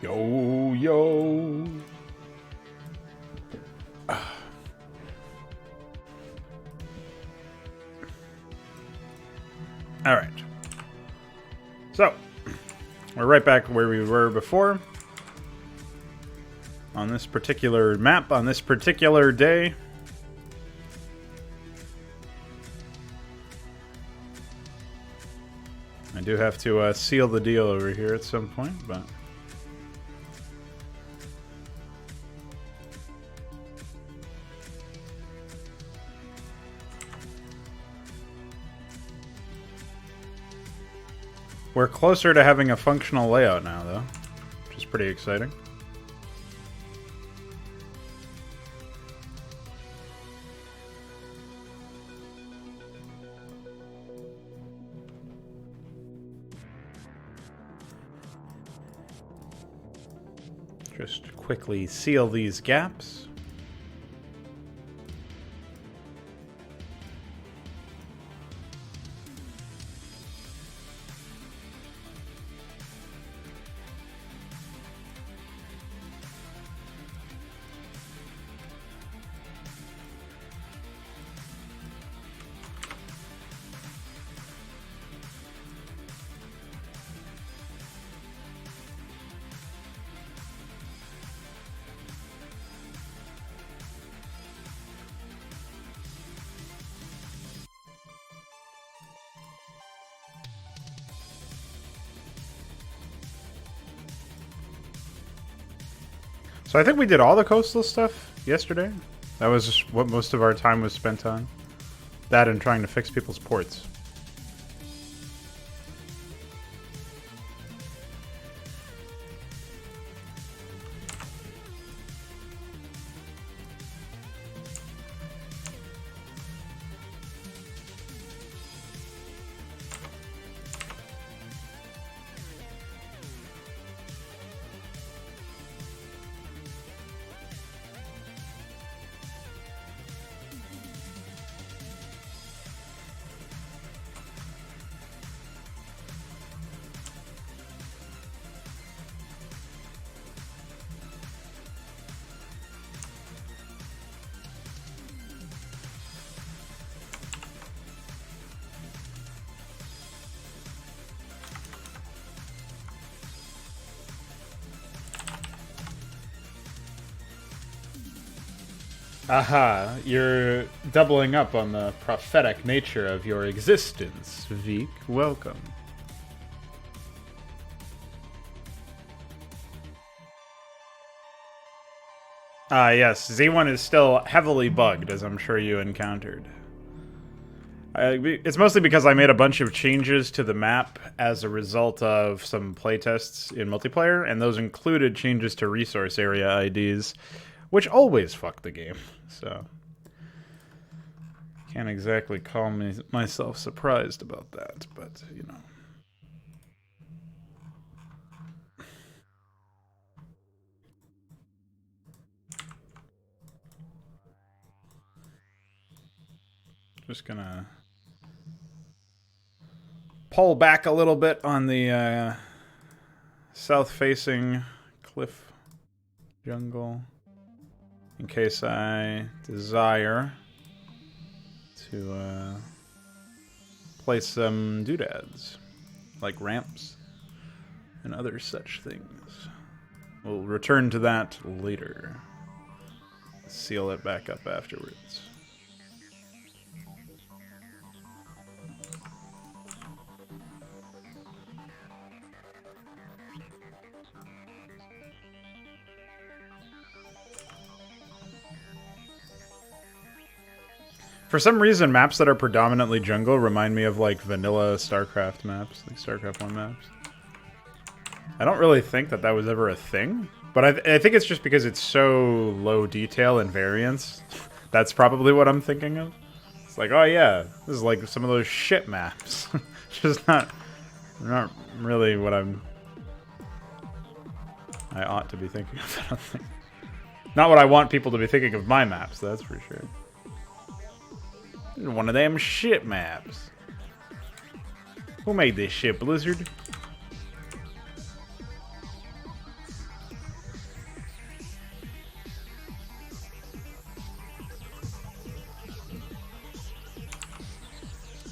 Yo, yo. All right. So, we're right back where we were before. On this particular map, on this particular day. I do have to seal the deal over here at some point, but... We're closer to having a functional layout now, though, which is pretty exciting. Just quickly seal these gaps. So I think we did all the coastal stuff yesterday. That was just what most of our time was spent on. That and trying to fix people's ports. Aha, you're doubling up on the prophetic nature of your existence, Veek. Welcome. Yes, Z1 is still heavily bugged, as I'm sure you encountered. It's mostly because I made a bunch of changes to the map as a result of some playtests in multiplayer, and those included changes to resource area IDs, which always fuck the game, so... Can't exactly call myself surprised about that, but, you know. Just gonna... pull back a little bit on the south-facing cliff jungle in case I desire to place some doodads, like ramps and other such things. We'll return to that later. Seal it back up afterwards. For some reason, maps that are predominantly jungle remind me of, like, vanilla Starcraft maps, like Starcraft 1 maps. I don't really think that was ever a thing, but I think it's just because it's so low detail and variance. That's probably what I'm thinking of. It's like, oh yeah, this is like some of those shit maps. Just not really what I ought to be thinking of, I don't think. Not what I want people to be thinking of my maps, that's for sure. One of them shit maps. Who made this shit, Blizzard?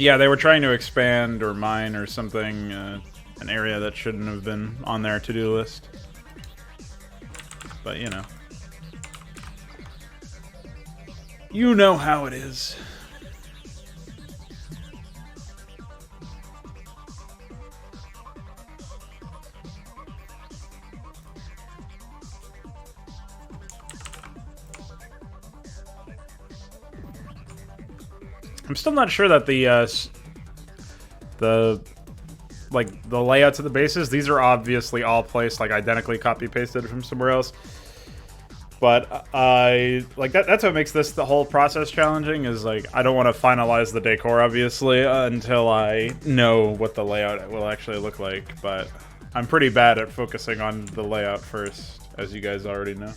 Yeah, they were trying to expand or mine or something, an area that shouldn't have been on their to-do list. But, you know. You know how it is. I'm still not sure that the layouts of the bases, these are obviously all placed like identically copy pasted from somewhere else. But that's what makes this the whole process challenging, is like I don't want to finalize the decor obviously until I know what the layout will actually look like, but I'm pretty bad at focusing on the layout first, as you guys already know.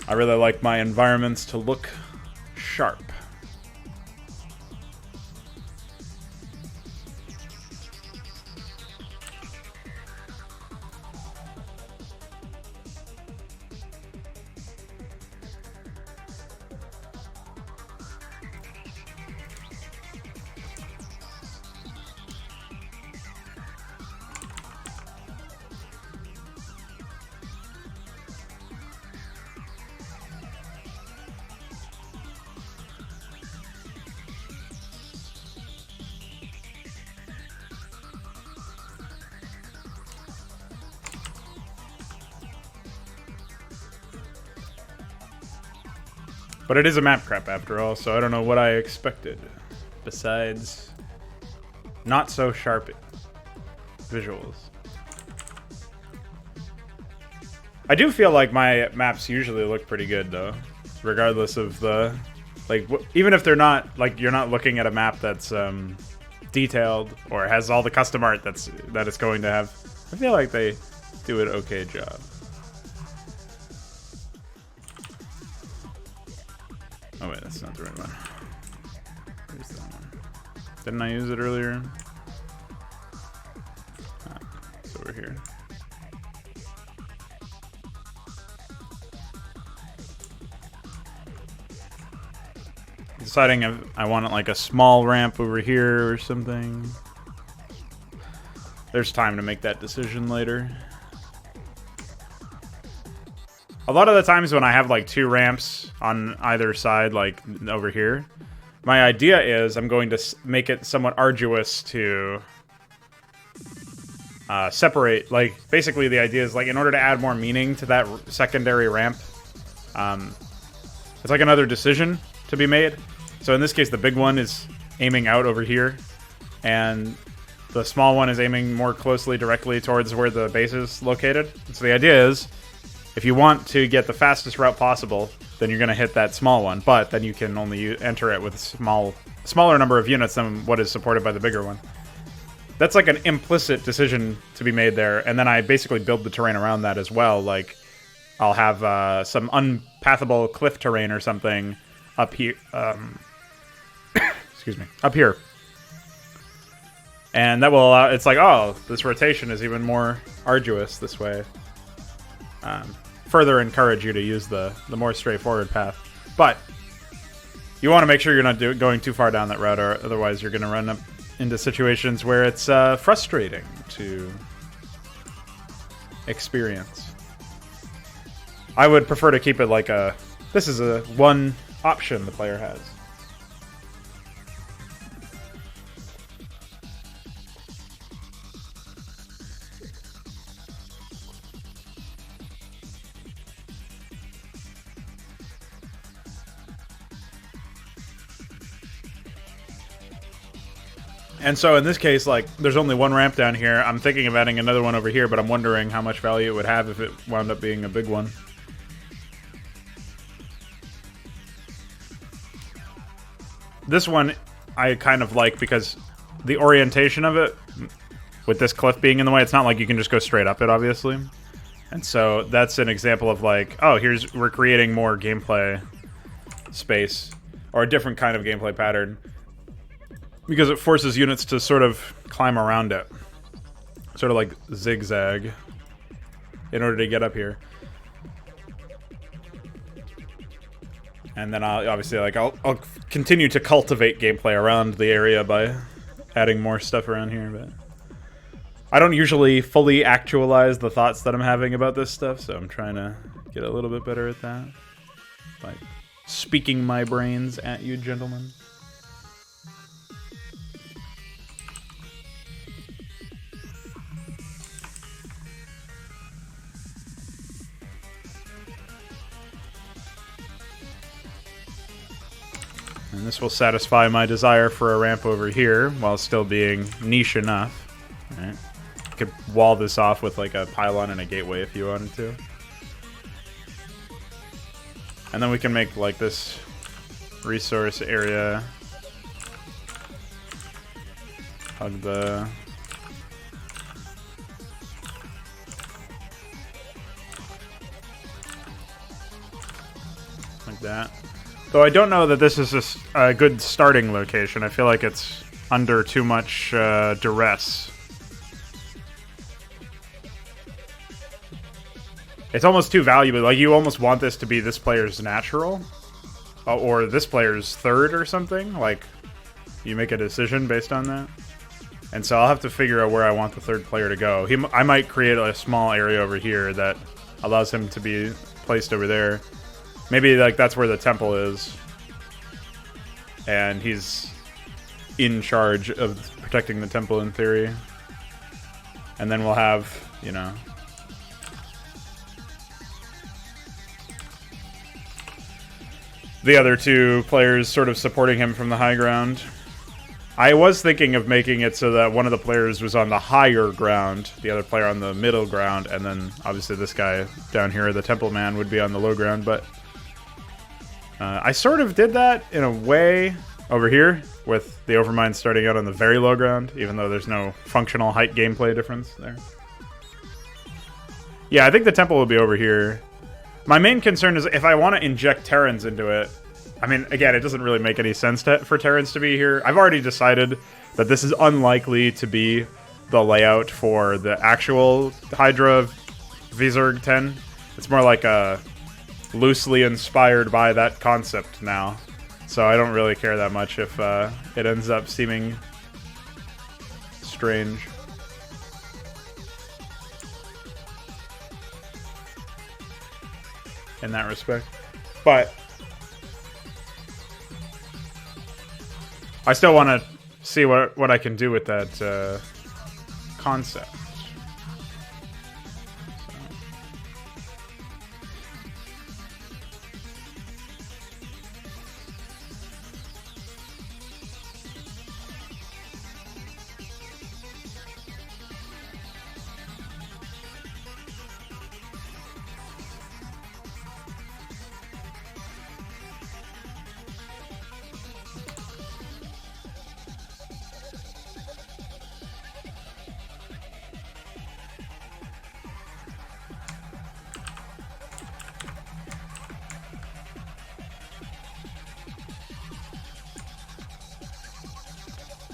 I really like my environments to look sharp. But it is a Mapcrap after all, so I don't know what I expected. Besides, not so sharp visuals. I do feel like my maps usually look pretty good though, regardless of the, like, even if they're not, like, you're not looking at a map that's detailed or has all the custom art that it's going to have. I feel like they do an okay job. Oh wait, that's not the right one. Where's that one? Didn't I use it earlier? Ah, it's over here. Deciding if I want like a small ramp over here or something. There's time to make that decision later. A lot of the times when I have like two ramps on either side, like over here, my idea is I'm going to make it somewhat arduous to separate. Like, basically the idea is, like, in order to add more meaning to that secondary ramp, it's like another decision to be made. So in this case, the big one is aiming out over here, and the small one is aiming more closely directly towards where the base is located. So the idea is, if you want to get the fastest route possible, then you're going to hit that small one, but then you can only enter it with a smaller number of units than what is supported by the bigger one. That's like an implicit decision to be made there, and then I basically build the terrain around that as well. Like, I'll have some unpathable cliff terrain or something up here. Excuse me, up here. And that will allow, it's like, oh, this rotation is even more arduous this way. Further encourage you to use the more straightforward path. But you want to make sure you're not going too far down that route, or otherwise you're going to run up into situations where it's frustrating to experience. I would prefer to keep it like this is a one option the player has. And so in this case, like, there's only one ramp down here. I'm thinking of adding another one over here, but I'm wondering how much value it would have if it wound up being a big one. This one I kind of like because the orientation of it, with this cliff being in the way, it's not like you can just go straight up it, obviously. And so that's an example of like, oh, we're creating more gameplay space, or a different kind of gameplay pattern, because it forces units to sort of climb around it. Sort of like zigzag. in order to get up here. And then I'll continue to cultivate gameplay around the area by adding more stuff around here, but I don't usually fully actualize the thoughts that I'm having about this stuff, so I'm trying to get a little bit better at that. Like speaking my brains at you, gentlemen. And this will satisfy my desire for a ramp over here while still being niche enough. All right. You could wall this off with like a pylon and a gateway if you wanted to. And then we can make like this resource area. Hug the... like that. Though I don't know that this is a good starting location. I feel like it's under too much duress. It's almost too valuable. Like, you almost want this to be this player's natural. Or this player's third or something. Like, you make a decision based on that. And so I'll have to figure out where I want the third player to go. I might create a small area over here that allows him to be placed over there. Maybe, like, that's where the temple is. And he's in charge of protecting the temple, in theory. And then we'll have, you know... the other two players sort of supporting him from the high ground. I was thinking of making it so that one of the players was on the higher ground, the other player on the middle ground, and then obviously this guy down here, the temple man, would be on the low ground, but... I sort of did that in a way over here, with the Overmind starting out on the very low ground, even though there's no functional height gameplay difference there. Yeah, I think the temple will be over here. My main concern is if I want to inject Terrans into it, I mean, again, it doesn't really make any sense for Terrans to be here. I've already decided that this is unlikely to be the layout for the actual Hydra Vizurg 10. It's more like a... loosely inspired by that concept now. So I don't really care that much if it ends up seeming strange. In that respect. But I still want to see what I can do with that concept.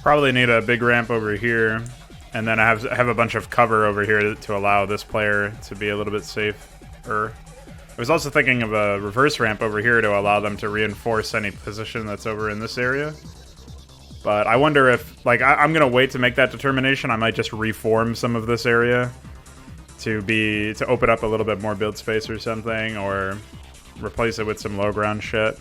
Probably need a big ramp over here, and then I have a bunch of cover over here to allow this player to be a little bit safer. I was also thinking of a reverse ramp over here to allow them to reinforce any position that's over in this area. But I wonder if, like, I'm gonna wait to make that determination. I might just reform some of this area to open up a little bit more build space or something, or replace it with some low ground shit.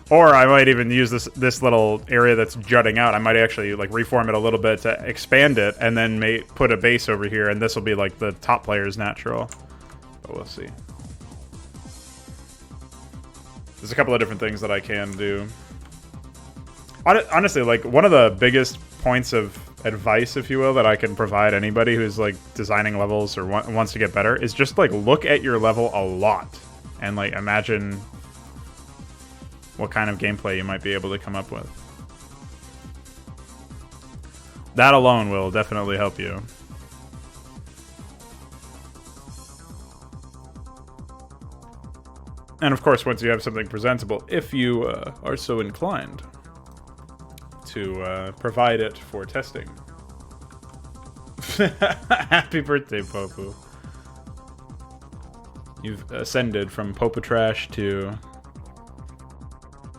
Or I might even use this little area that's jutting out. I might actually like reform it a little bit to expand it, and then put a base over here, and this will be like the top player's natural. But we'll see. There's a couple of different things that I can do. Honestly, like, one of the biggest points of advice, if you will, that I can provide anybody who's like designing levels or wants to get better is just like look at your level a lot and like imagine what kind of gameplay you might be able to come up with. That alone will definitely help you. And of course, once you have something presentable, if you are so inclined to provide it for testing. Happy birthday, Popu. You've ascended from Popa Trash to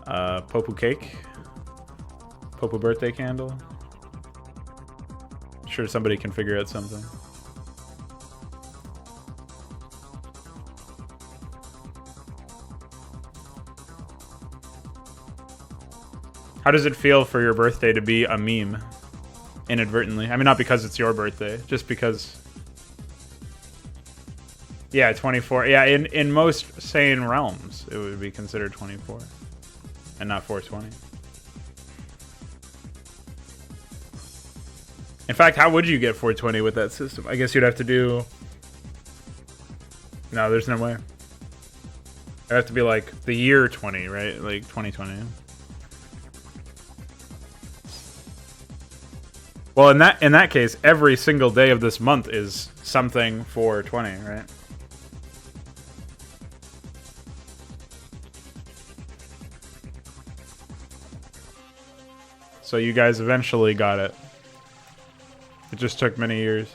Popu Cake. Popu Birthday Candle. Sure somebody can figure out something. How does it feel for your birthday to be a meme? Inadvertently. I mean, not because it's your birthday, just because... Yeah, 24. Yeah, in most sane realms, it would be considered 24. And not 420. In fact, how would you get 420 with that system? I guess you'd have to do... No, there's no way. It'd have to be like the year 20, right? Like 2020. Well, in that case, every single day of this month is something 420, right? So you guys eventually got it. It just took many years.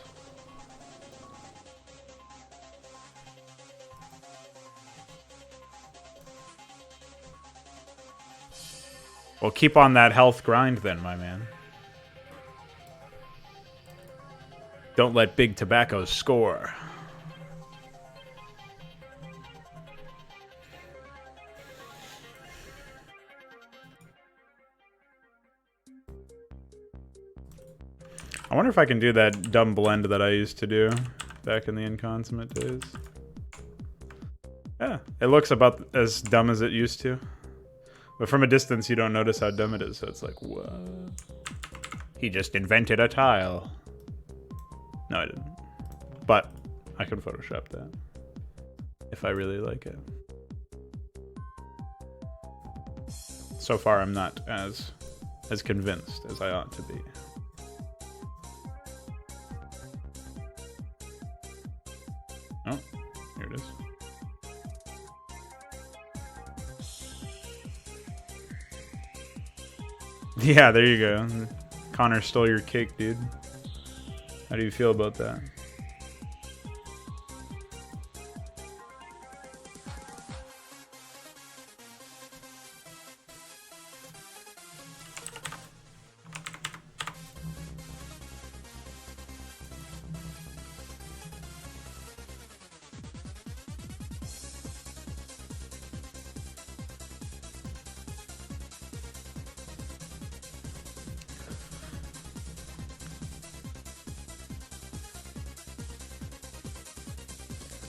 Well, keep on that health grind then, my man. Don't let Big Tobacco score. I wonder if I can do that dumb blend that I used to do back in the Inconsummate days. Yeah, it looks about as dumb as it used to. But from a distance, you don't notice how dumb it is, so it's like, what? He just invented a tile. No, I didn't. But I can Photoshop that if I really like it. So far, I'm not as convinced as I ought to be. Oh, here it is. Yeah, there you go. Connor stole your cake, dude. How do you feel about that?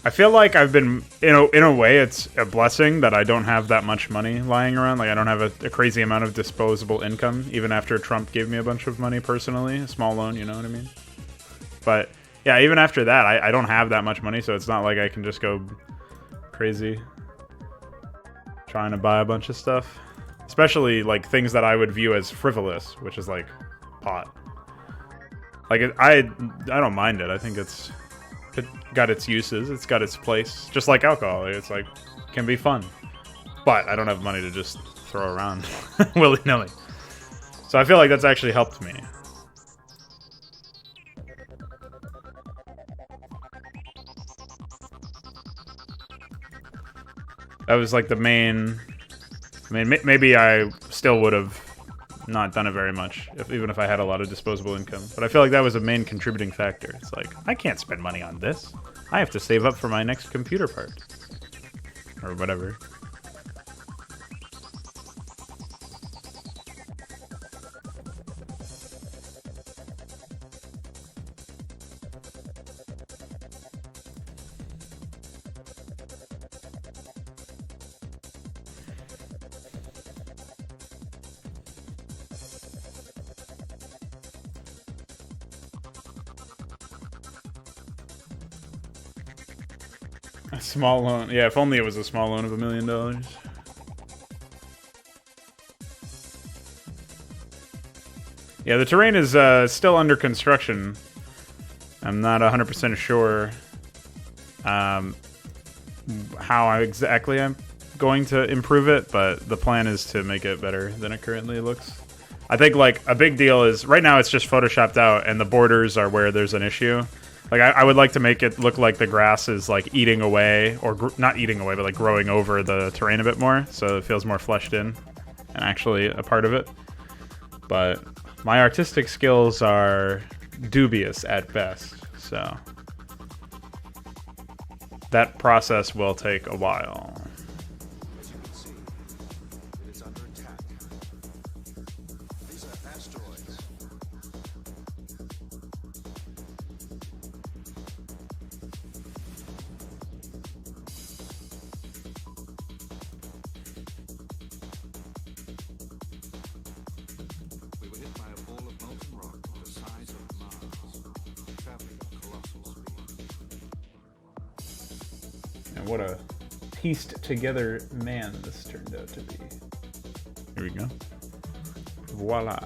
I feel like I've been, in a way, it's a blessing that I don't have that much money lying around. Like, I don't have a crazy amount of disposable income, even after Trump gave me a bunch of money personally. A small loan, you know what I mean? But, yeah, even after that, I don't have that much money, so it's not like I can just go crazy trying to buy a bunch of stuff. Especially, like, things that I would view as frivolous, which is, like, pot. Like, I don't mind it. I think it got its uses, it's got its place, just like alcohol. It's like, can be fun, but I don't have money to just throw around willy-nilly, so I feel like that's actually helped me. That was like the main, I mean, maybe I still would have not done it very much, even if I had a lot of disposable income. But I feel like that was a main contributing factor. It's like, I can't spend money on this. I have to save up for my next computer part. Or whatever. A small loan. Yeah, if only it was a small loan of $1 million. Yeah, the terrain is still under construction. I'm not 100% sure how exactly I'm going to improve it, but the plan is to make it better than it currently looks. I think, like, a big deal is, right now it's just photoshopped out and the borders are where there's an issue. Like, I would like to make it look like the grass is, like, eating away, or not eating away, but, like, growing over the terrain a bit more, so it feels more fleshed in and actually a part of it. But my artistic skills are dubious at best, so that process will take a while. As you can see, it is under attack. These are asteroids. We were hit by a ball of molten rock the size of Mars, traveling at colossal speed. And what a pieced together man this turned out to be. Here we go. Voila.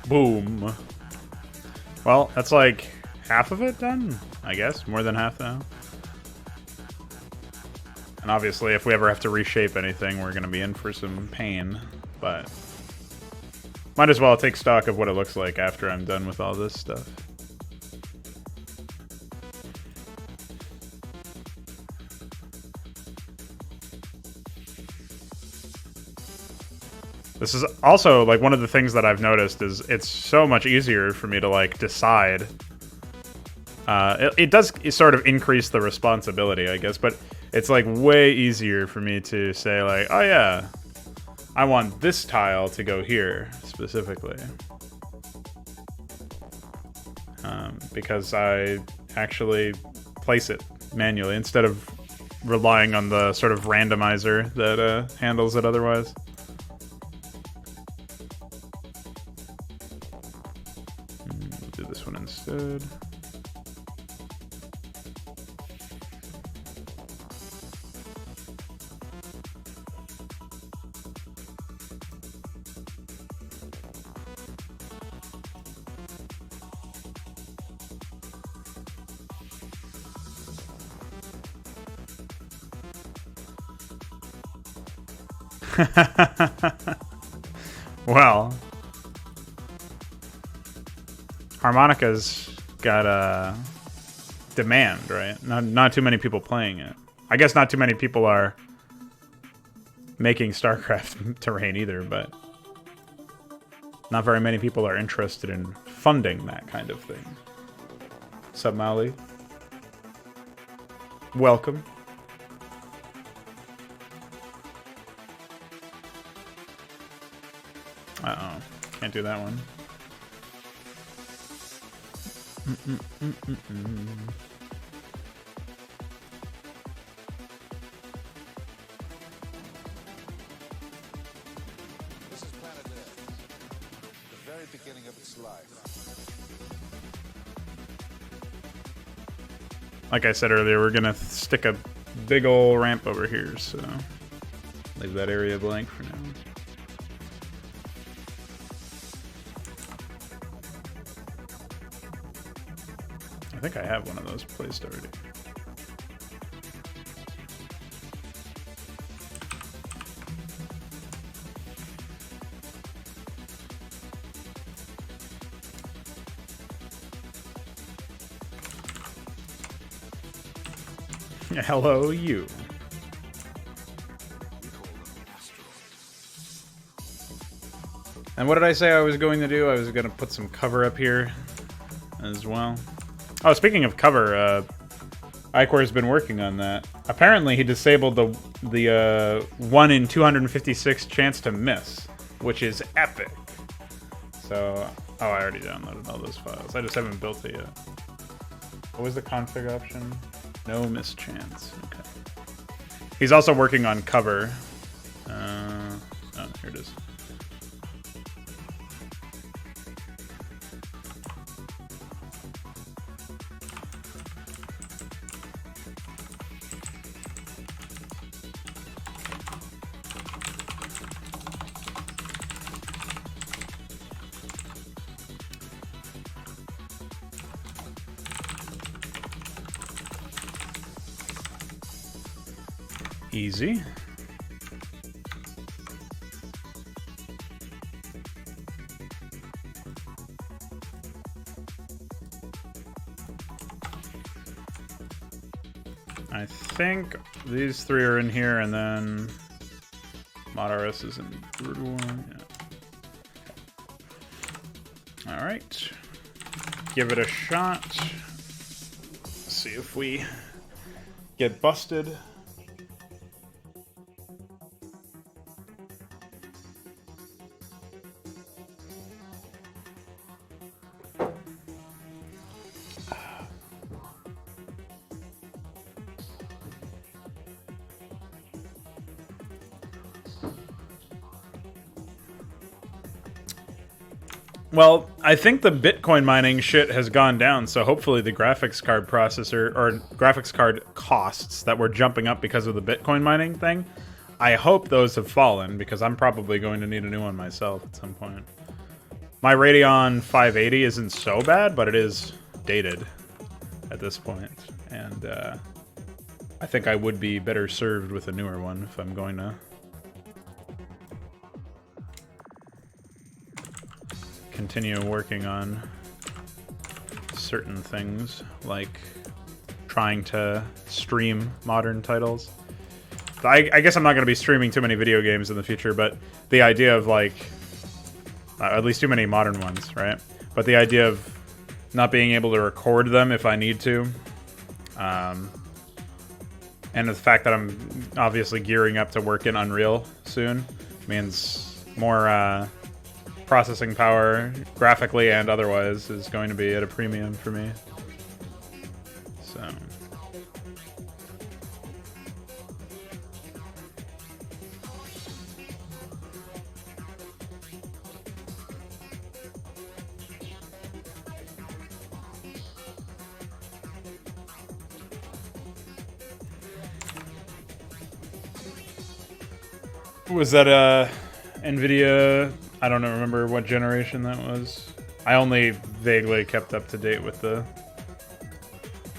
Boom. Well, that's like half of it done, I guess. More than half now. And obviously, if we ever have to reshape anything, we're going to be in for some pain. But might as well take stock of what it looks like after I'm done with all this stuff. This is also, like, one of the things that I've noticed is it's so much easier for me to, like, decide. It does sort of increase the responsibility, I guess, but it's, like, way easier for me to say, like, oh, yeah, I want this tile to go here, specifically. Because I actually place it manually instead of relying on the sort of randomizer that handles it otherwise. Do this one instead. Well, harmonica's got a demand, right? Not too many people playing it. I guess not too many people are making Starcraft terrain either, but not very many people are interested in funding that kind of thing. Sup, Mali? Welcome. Uh-oh. Can't do that one. This is planet Earth, the very beginning of its life. Like I said earlier, we're gonna stick a big ol' ramp over here, so leave that area blank for now. I think I have one of those placed already. Hello, you. And what did I say I was going to do? I was going to put some cover up here as well. Oh, speaking of cover, Icor's been working on that. Apparently, he disabled the 1 in 256 chance to miss, which is epic. So Oh, I already downloaded all those files. I just haven't built it yet. What was the config option? No mischance. Okay. He's also working on cover. Oh, here it is. Easy. I think these three are in here, and then ModRS is in Brutal one. Yeah. All right, give it a shot. See if we get busted. Well, I think the Bitcoin mining shit has gone down, so hopefully the graphics card processor or graphics card costs that were jumping up because of the Bitcoin mining thing, I hope those have fallen, because I'm probably going to need a new one myself at some point. My Radeon 580 isn't so bad, but it is dated at this point, and I think I would be better served with a newer one if I'm going to continue working on certain things, like trying to stream modern titles. I guess I'm not going to be streaming too many video games in the future, but the idea of, like, at least too many modern ones, right? But the idea of not being able to record them if I need to, and the fact that I'm obviously gearing up to work in Unreal soon means more processing power, graphically and otherwise, is going to be at a premium for me. So was that NVIDIA? I don't remember what generation that was. I only vaguely kept up to date with the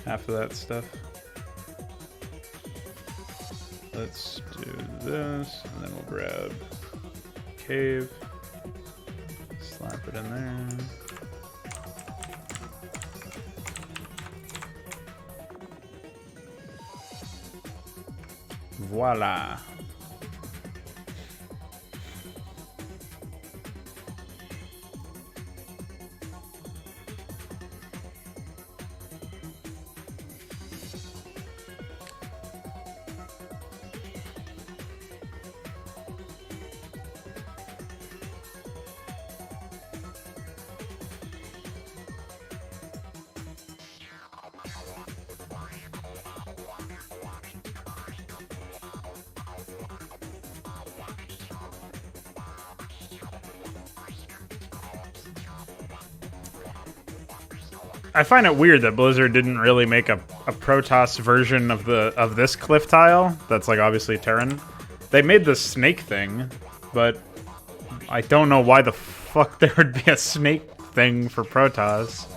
half of that stuff. Let's do this, and then we'll grab cave, slap it in there. Voila. I find it weird that Blizzard didn't really make a Protoss version of this cliff tile that's, like, obviously Terran. They made the snake thing, but I don't know why the fuck there would be a snake thing for Protoss.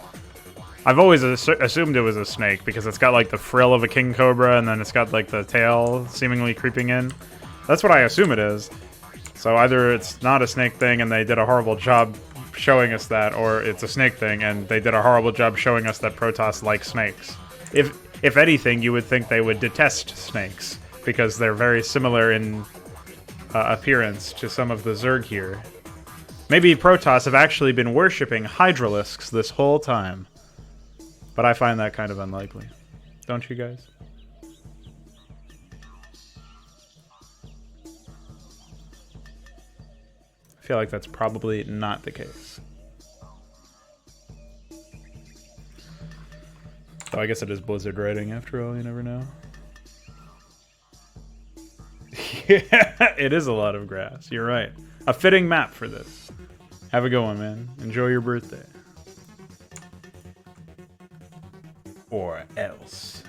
I've always assumed it was a snake because it's got, like, the frill of a king cobra, and then it's got, like, the tail seemingly creeping in. That's what I assume it is. So either it's not a snake thing and they did a horrible job showing us that, or it's a snake thing and they did a horrible job showing us that Protoss like snakes. If anything, you would think they would detest snakes, because they're very similar in appearance to some of the Zerg here. Maybe Protoss have actually been worshipping Hydralisks this whole time. But I find that kind of unlikely. Don't you guys? I feel like that's probably not the case. Oh, I guess it is blizzard writing after all, you never know. Yeah, it is a lot of grass. You're right. A fitting map for this. Have a good one, man. Enjoy your birthday. Or else.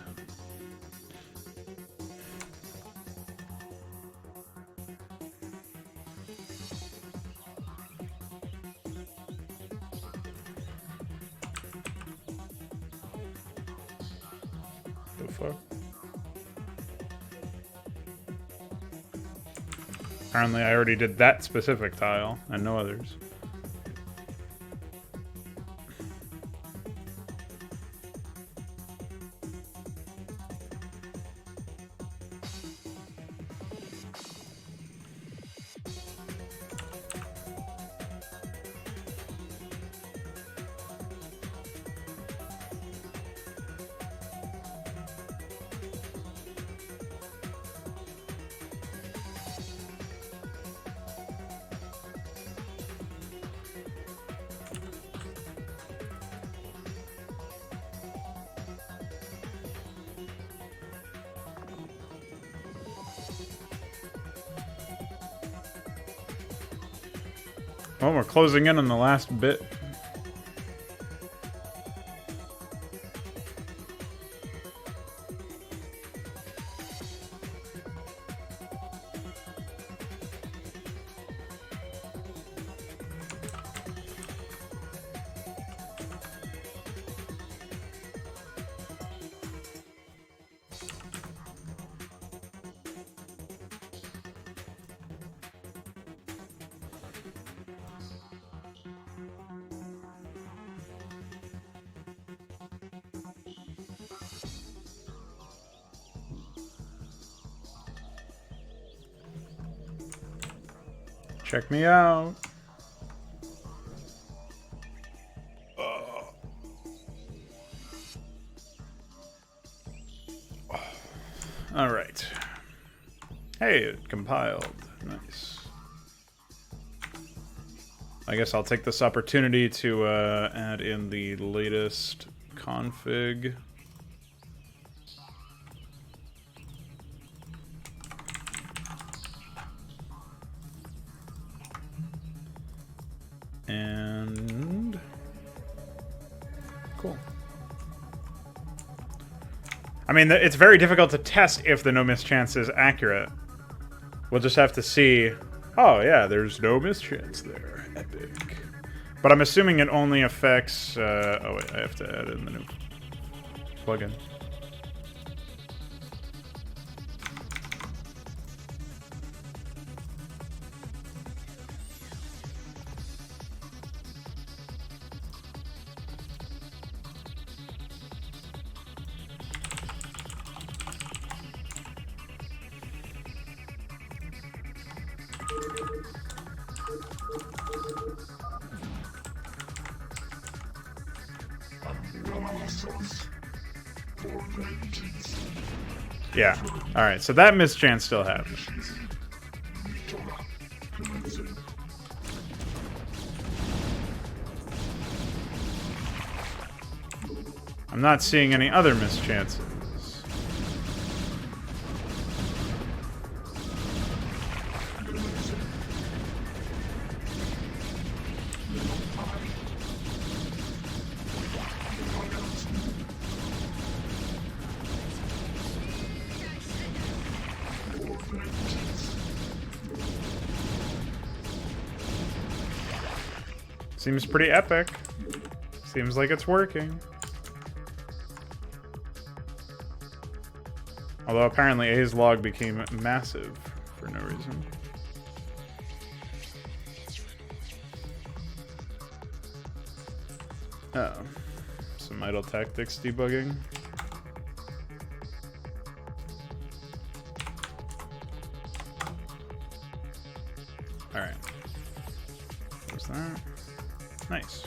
The fuck? Apparently I already did that specific tile and no others. Well, we're closing in on the last bit. Check me out. All right. Hey, it compiled. Nice. I guess I'll take this opportunity to add in the latest config. And cool. I mean, it's very difficult to test if the no mischance is accurate. We'll just have to see. Oh yeah, there's no mischance there. Epic. But I'm assuming it only affects. Oh wait, I have to add in the new plugin. Yeah. Alright, so that mischance still happens. I'm not seeing any other mischances. Seems pretty epic. Seems like it's working. Although apparently A's log became massive for no reason. Oh. Some idle tactics debugging. Alright. There's that. Nice.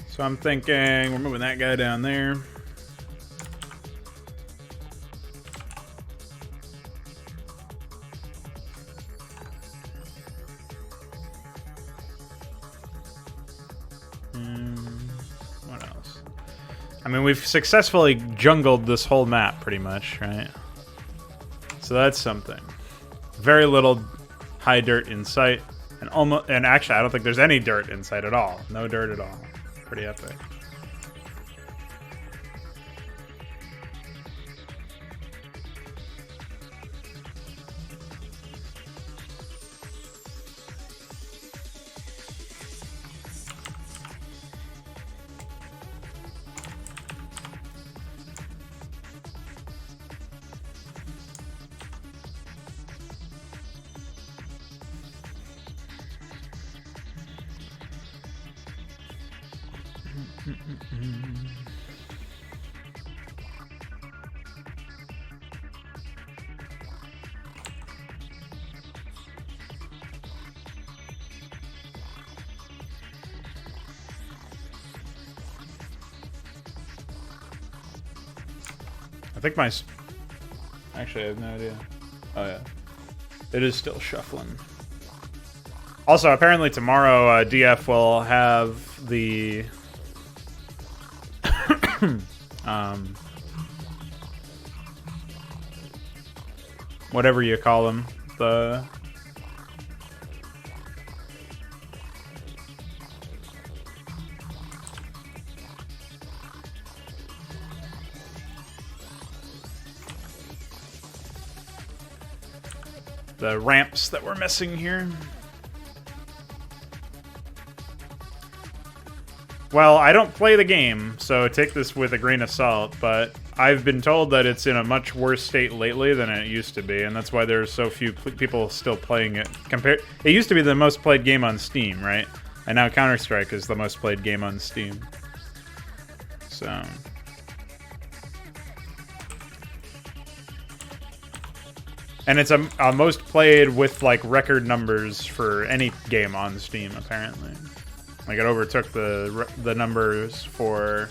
So I'm thinking we're moving that guy down there. What else? I mean, we've successfully jungled this whole map pretty much, right? So that's something. Very little high dirt in sight, and actually I don't think there's any dirt in sight at all. No dirt at all. Pretty epic. I think my... Actually, I have no idea. Oh, yeah. It is still shuffling. Also, apparently tomorrow, DF will have the... whatever you call them. The ramps that we're missing here. Well, I don't play the game, so take this with a grain of salt, but I've been told that it's in a much worse state lately than it used to be, and that's why there's so few people still playing it. It used to be the most played game on Steam, right? And now Counter-Strike is the most played game on Steam. So... And it's a most played with, like, record numbers for any game on Steam, apparently. Like, it overtook the numbers for...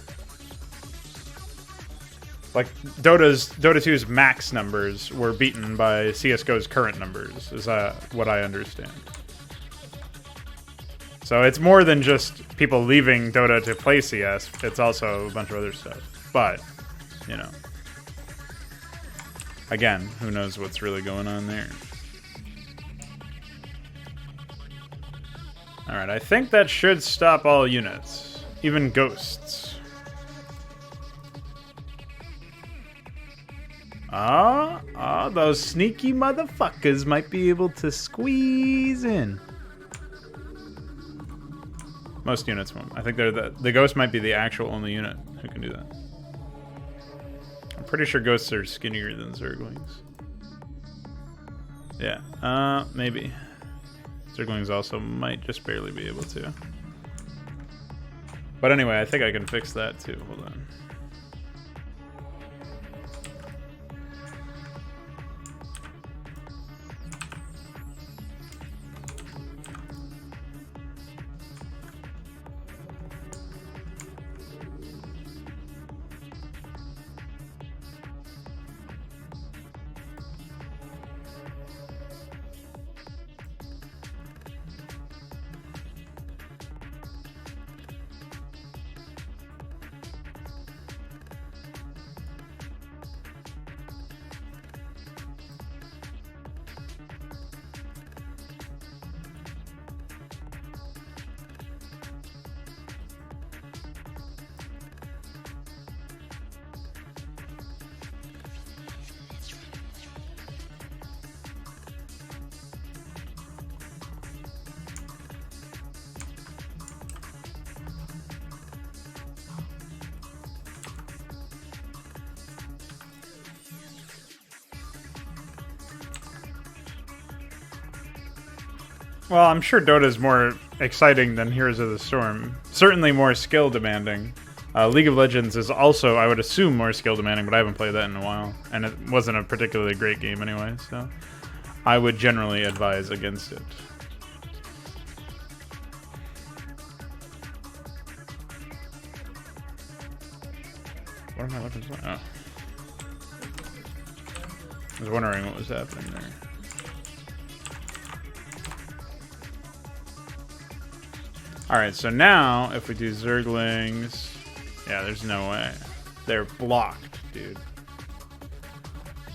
Like, Dota 2's max numbers were beaten by CSGO's current numbers, is what I understand. So it's more than just people leaving Dota to play CS, it's also a bunch of other stuff. But, you know... Again, who knows what's really going on there. Alright, I think that should stop all units. Even ghosts. Those sneaky motherfuckers might be able to squeeze in. Most units won't. I think they're the ghost might be the actual only unit who can do that. I'm pretty sure ghosts are skinnier than Zerglings. Yeah, maybe. Zerglings also might just barely be able to. But anyway, I think I can fix that too. Hold on. Well, I'm sure Dota's more exciting than Heroes of the Storm. Certainly more skill demanding. League of Legends is also, I would assume, more skill demanding, but I haven't played that in a while. And it wasn't a particularly great game anyway, so I would generally advise against it. What am I looking for? Oh. I was wondering what was happening there. Alright, so now, if we do Zerglings... Yeah, there's no way. They're blocked, dude.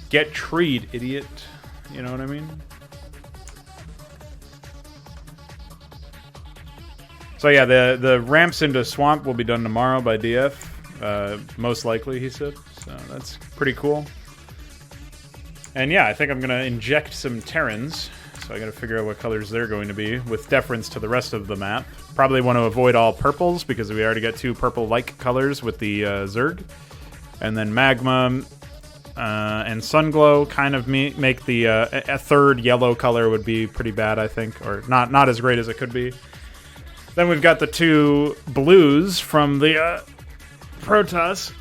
Get treed, idiot. You know what I mean? So yeah, the ramps into Swamp will be done tomorrow by DF. Most likely, he said. So that's pretty cool. And yeah, I think I'm going to inject some Terrans. So I got to figure out what colors they're going to be with deference to the rest of the map. Probably want to avoid all purples because we already got 2 purple-like colors with the Zerg. And then Magma and Sunglow kind of make the a third yellow color would be pretty bad, I think. Or not as great as it could be. Then we've got the 2 blues from the Protoss.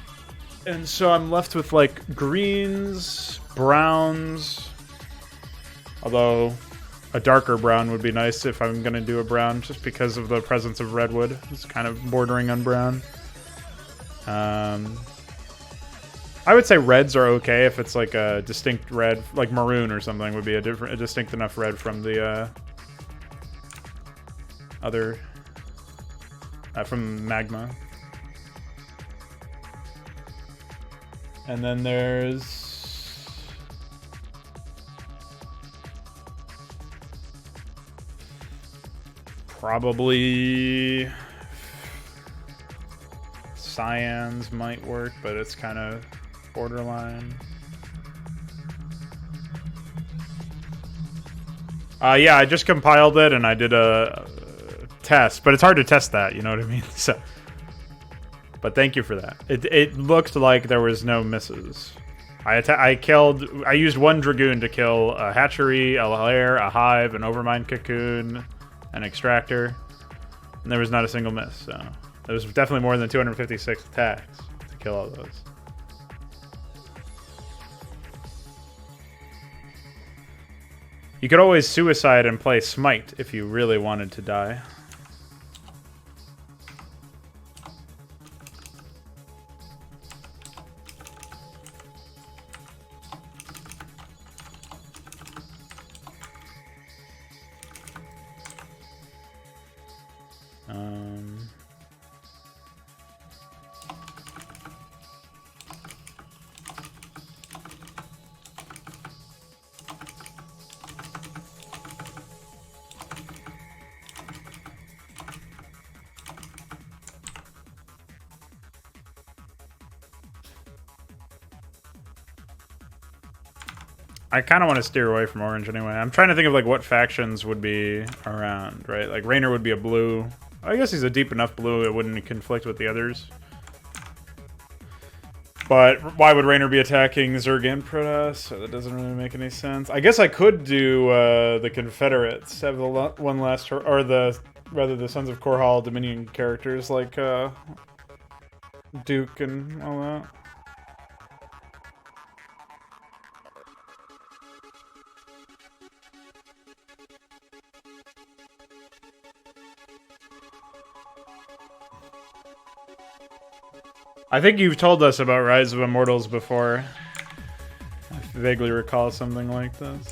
And so I'm left with like greens, browns. Although a darker brown would be nice if I'm going to do a brown, just because of the presence of redwood. It's kind of bordering on brown. I would say reds are okay if it's like a distinct red, like maroon or something would be a distinct enough red from the other, from Magma. And then there's probably cyans might work, but it's kind of borderline. Yeah, I just compiled it and I did a test, but it's hard to test that, you know what I mean? So, but thank you for that. It looked like there was no misses. I used 1 Dragoon to kill a hatchery, a lair, a hive, an overmind cocoon, an extractor, and there was not a single miss. So there was definitely more than 256 attacks to kill all those. You could always suicide and play Smite if you really wanted to die. I kind of want to steer away from orange anyway. I'm trying to think of like what factions would be around, right? Like Raynor would be a blue. I guess he's a deep enough blue it wouldn't conflict with the others. But why would Raynor be attacking Zerg and Protoss? So that doesn't really make any sense. I guess I could do the Confederates. Have the one last, or the Sons of Korhal Dominion characters like Duke and all that. I think you've told us about Rise of Immortals before. I vaguely recall something like this.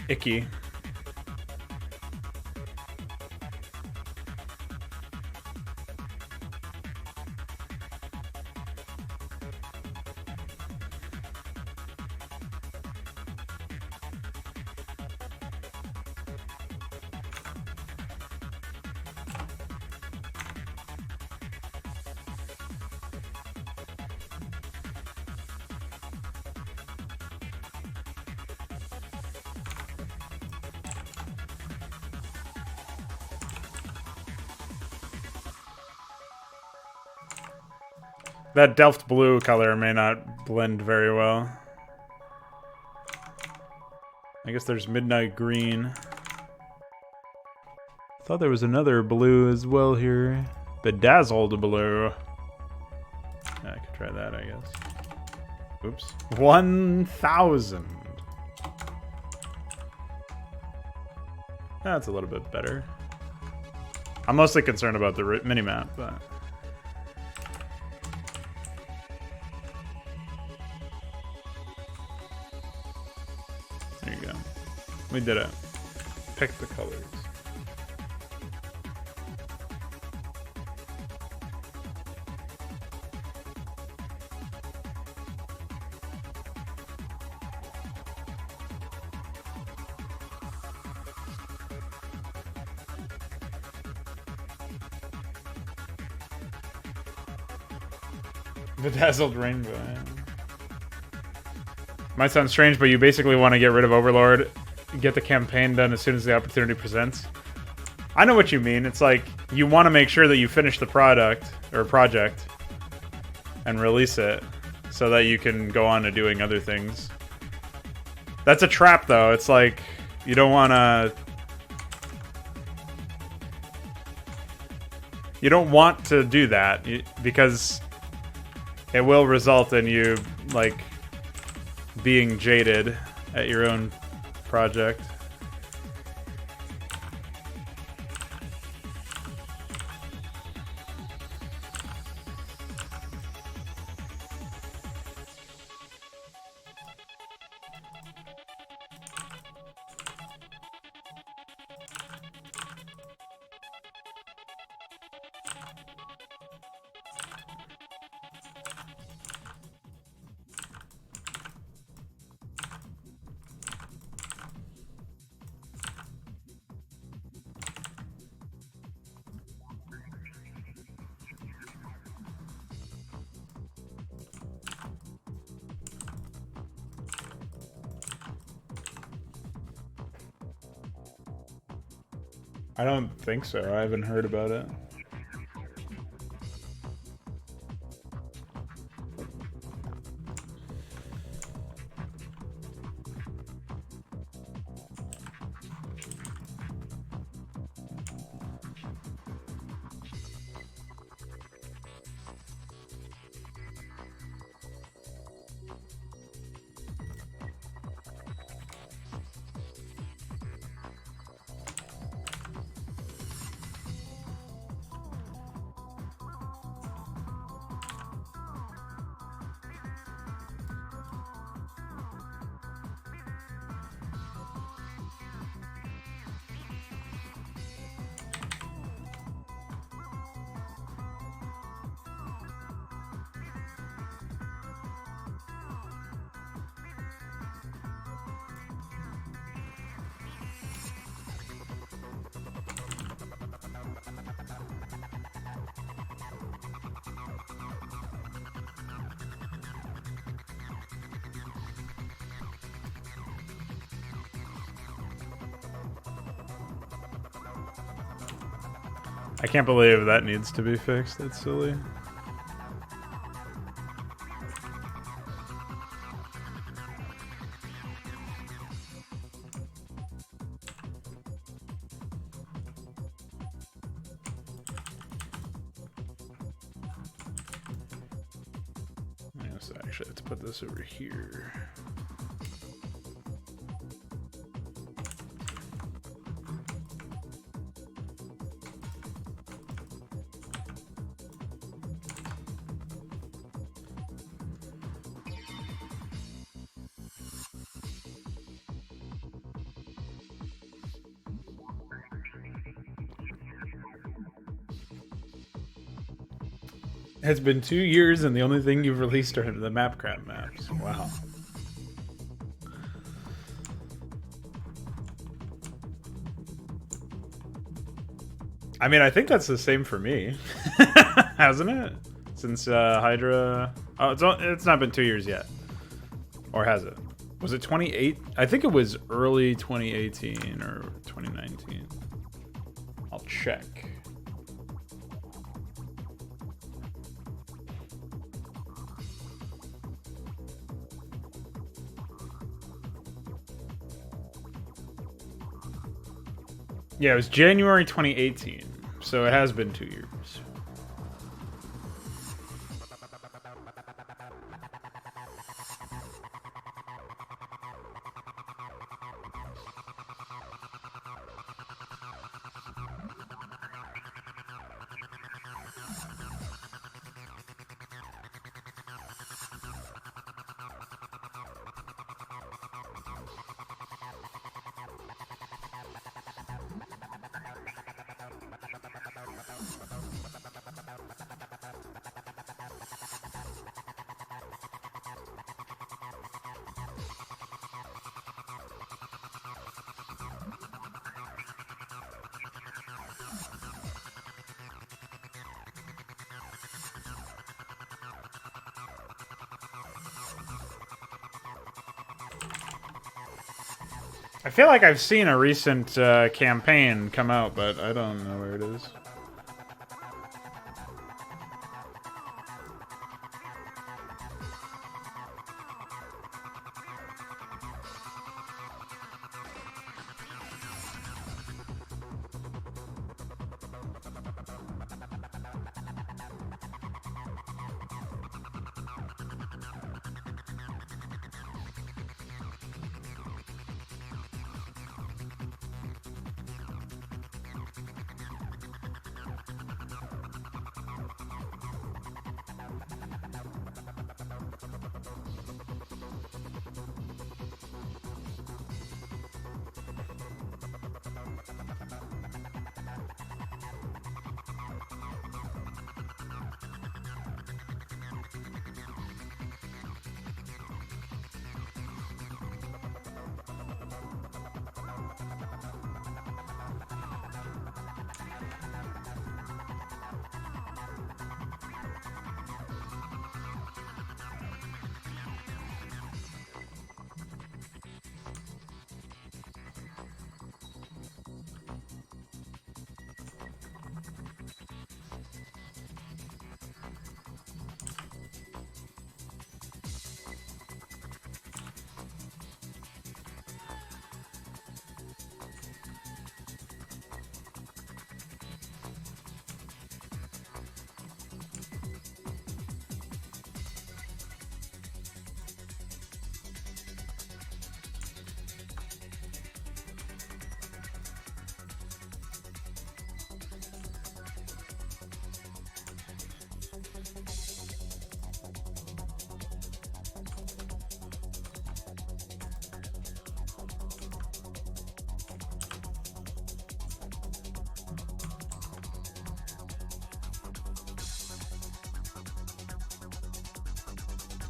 Icky. That Delft blue color may not blend very well. I guess there's midnight green. Thought there was another blue as well here. Bedazzled blue. Yeah, I could try that, I guess. Oops. 1,000. That's a little bit better. I'm mostly concerned about the minimap, but... There you go. We did it. Pick the colors. Bedazzled rainbow. Might sound strange, but you basically want to get rid of Overlord, get the campaign done as soon as the opportunity presents. I know what you mean. It's like you want to make sure that you finish the product or project and release it so that you can go on to doing other things. That's a trap, though. It's like you don't want to... You don't want to do that because it will result in you, like, being jaded at your own project. I don't think so. I haven't heard about it. I can't believe that needs to be fixed. That's silly. Yes, actually, let's put this over here. It's been 2 years and the only thing you've released are the Mapcrap maps. Wow. I mean, I think that's the same for me. Hasn't it? Since Hydra... Oh, it's not been 2 years yet. Or has it? Was it 28? I think it was early 2018 or 2019. I'll check. Yeah, it was January 2018, so it has been 2 years. I feel like I've seen a recent campaign come out, but I don't know where it is.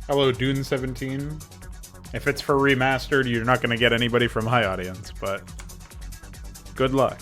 Hello, Dune17. If it's for remastered, you're not going to get anybody from High Audience, but good luck.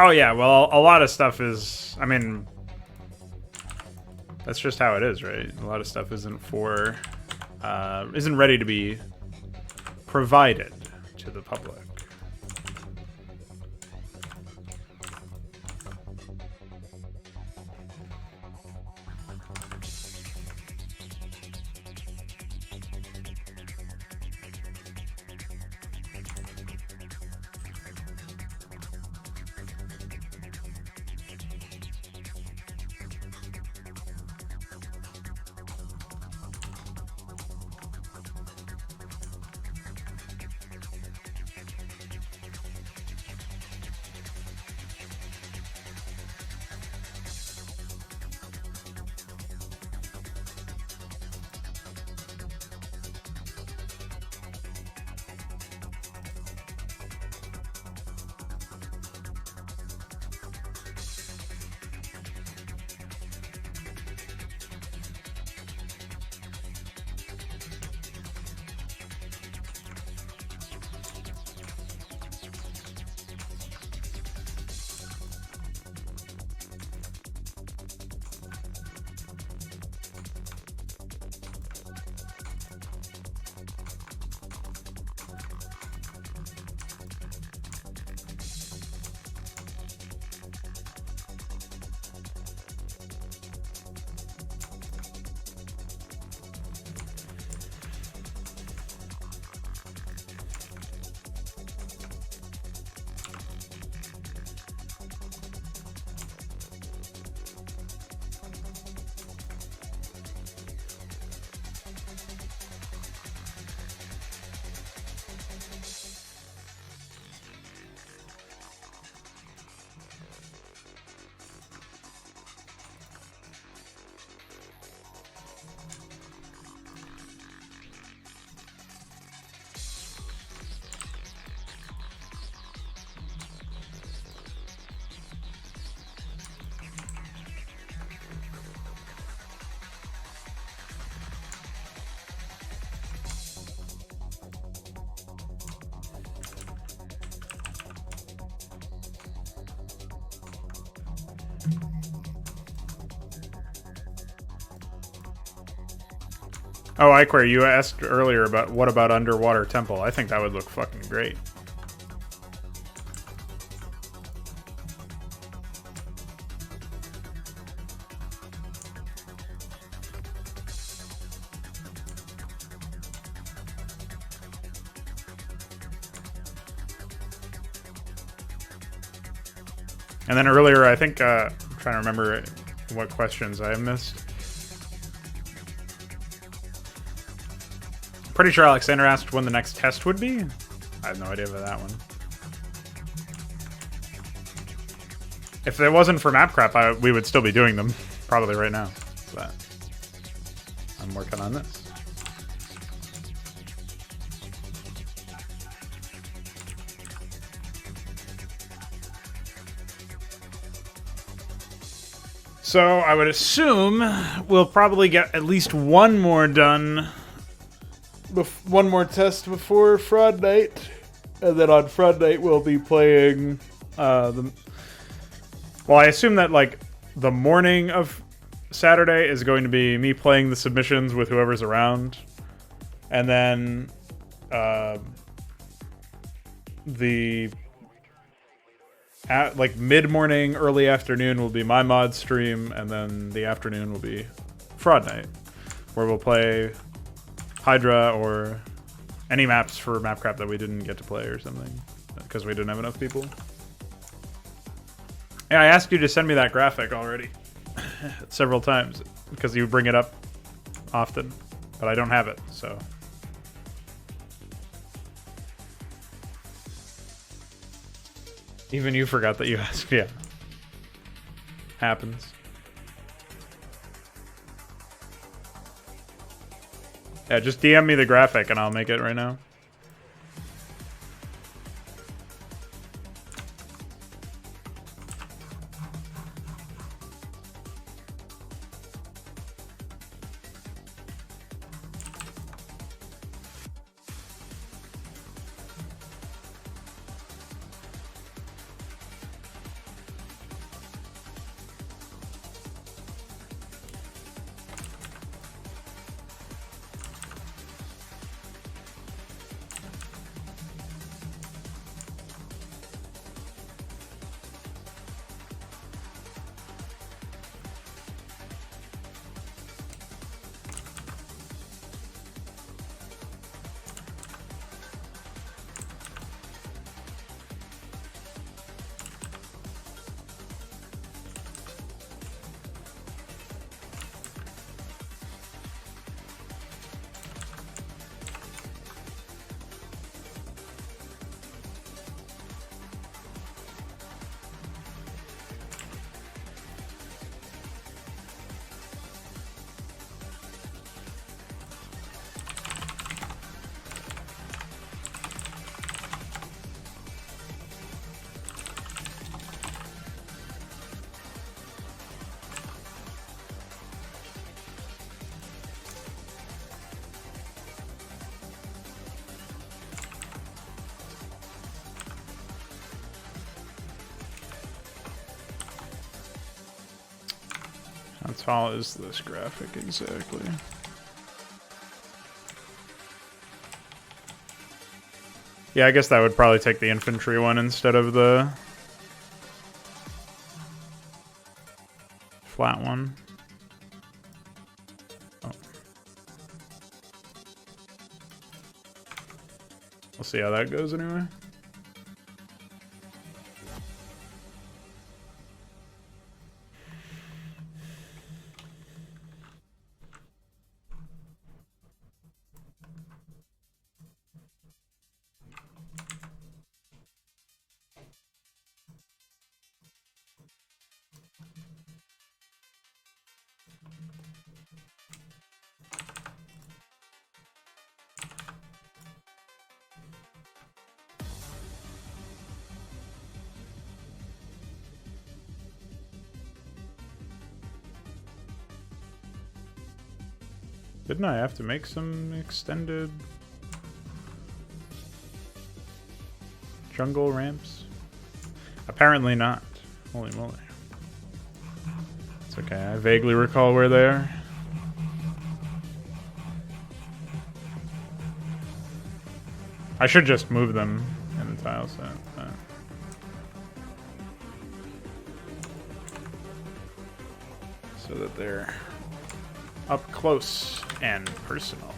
Oh yeah, well, a lot of stuff is, I mean, that's just how it is, right? A lot of stuff isn't ready to be provided to the public. Oh, Iquare, you asked earlier about what about underwater temple. I think that would look fucking great. And then earlier, I think, I'm trying to remember what questions I missed. Pretty sure Alexander asked when the next test would be. I have no idea about that one. If it wasn't for Mapcrap, we would still be doing them probably right now. But I'm working on this. So I would assume we'll probably get at least one more done. One more test before Fraud Night. And then on Fraud Night we'll be playing well, I assume that like the morning of Saturday is going to be me playing the submissions with whoever's around. And then like mid-morning, early afternoon will be my mod stream, and then the afternoon will be Fraud Night, where we'll play Hydra or any maps for Mapcrap that we didn't get to play or something, because we didn't have enough people. Yeah, I asked you to send me that graphic already several times, because you bring it up often, but I don't have it, so... Even you forgot that you asked. Yeah. Happens. Yeah, just DM me the graphic and I'll make it right now. How tall is this graphic exactly? Yeah, I guess that would probably take the infantry one instead of the flat one. Oh. We'll see how that goes anyway. Didn't I have to make some extended jungle ramps? Apparently not. Holy moly. It's okay, I vaguely recall where they are. I should just move them in the tile set. So that they're up close and personal.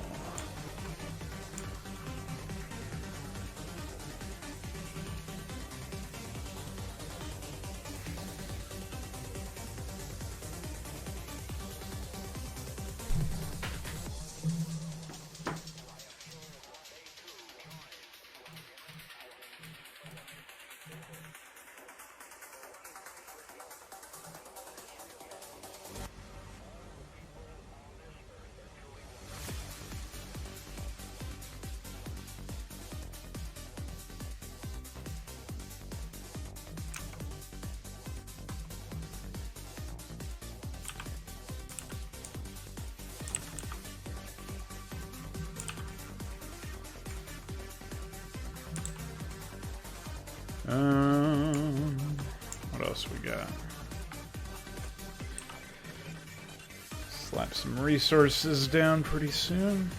What else we got? Slap some resources down pretty soon.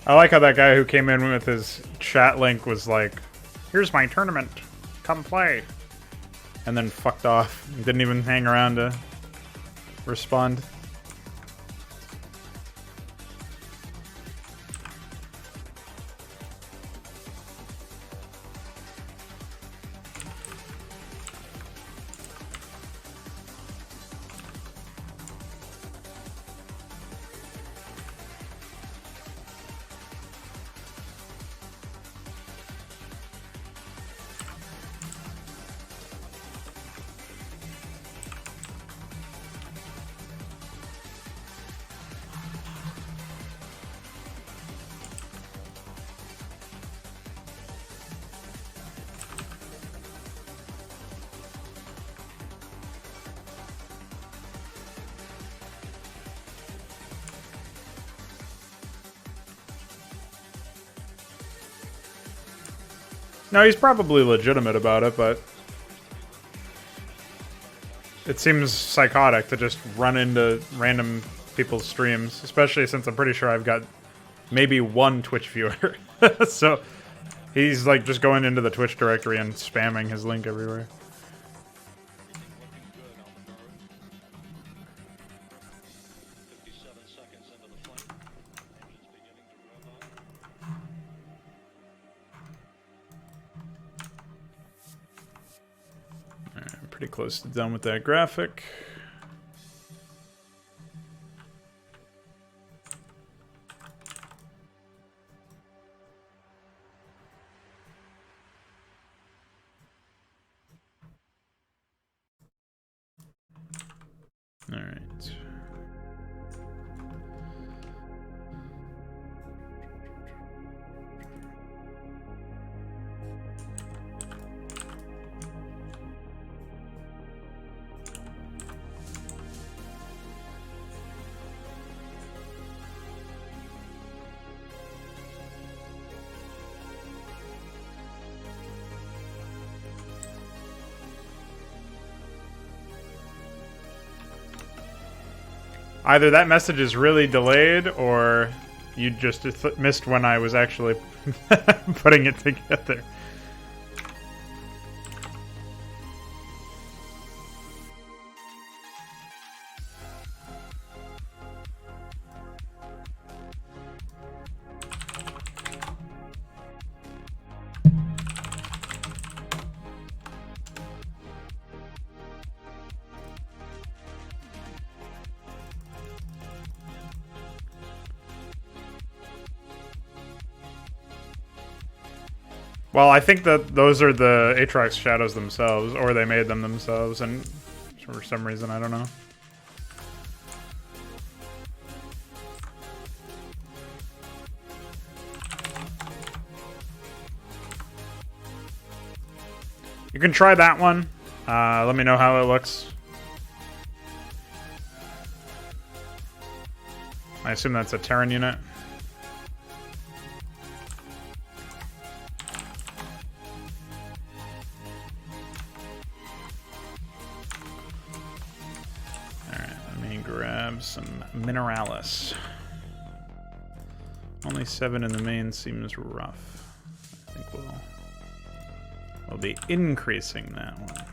I like how that guy who came in with his chat link was like, here's my tournament, come play. And then fucked off. Didn't even hang around to respond. No, he's probably legitimate about it, but it seems psychotic to just run into random people's streams, especially since I'm pretty sure I've got maybe one Twitch viewer. So he's like just going into the Twitch directory and spamming his link everywhere. Pretty close to done with that graphic. All right. Either that message is really delayed, or you just missed when I was actually putting it together. Well, I think that those are the Aatrox shadows themselves, or they made them themselves, and for some reason, I don't know. You can try that one. Let me know how it looks. I assume that's a Terran unit. Alright, let me grab some Mineralis. Only 7 in the main seems rough. I think we'll be increasing that one.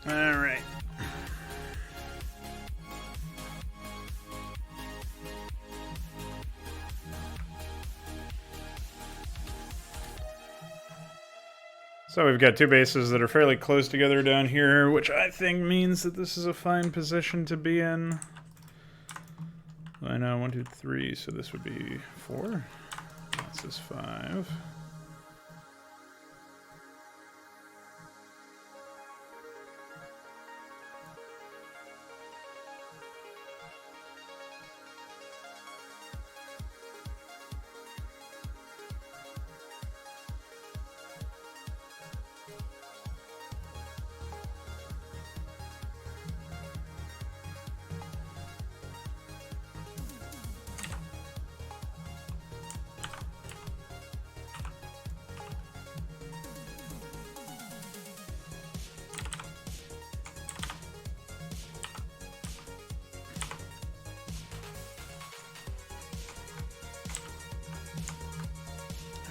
Alright. So we've got two bases that are fairly close together down here, which I think means that this is a fine position to be in. I know 1, 2, 3, so this would be 4. This is 5.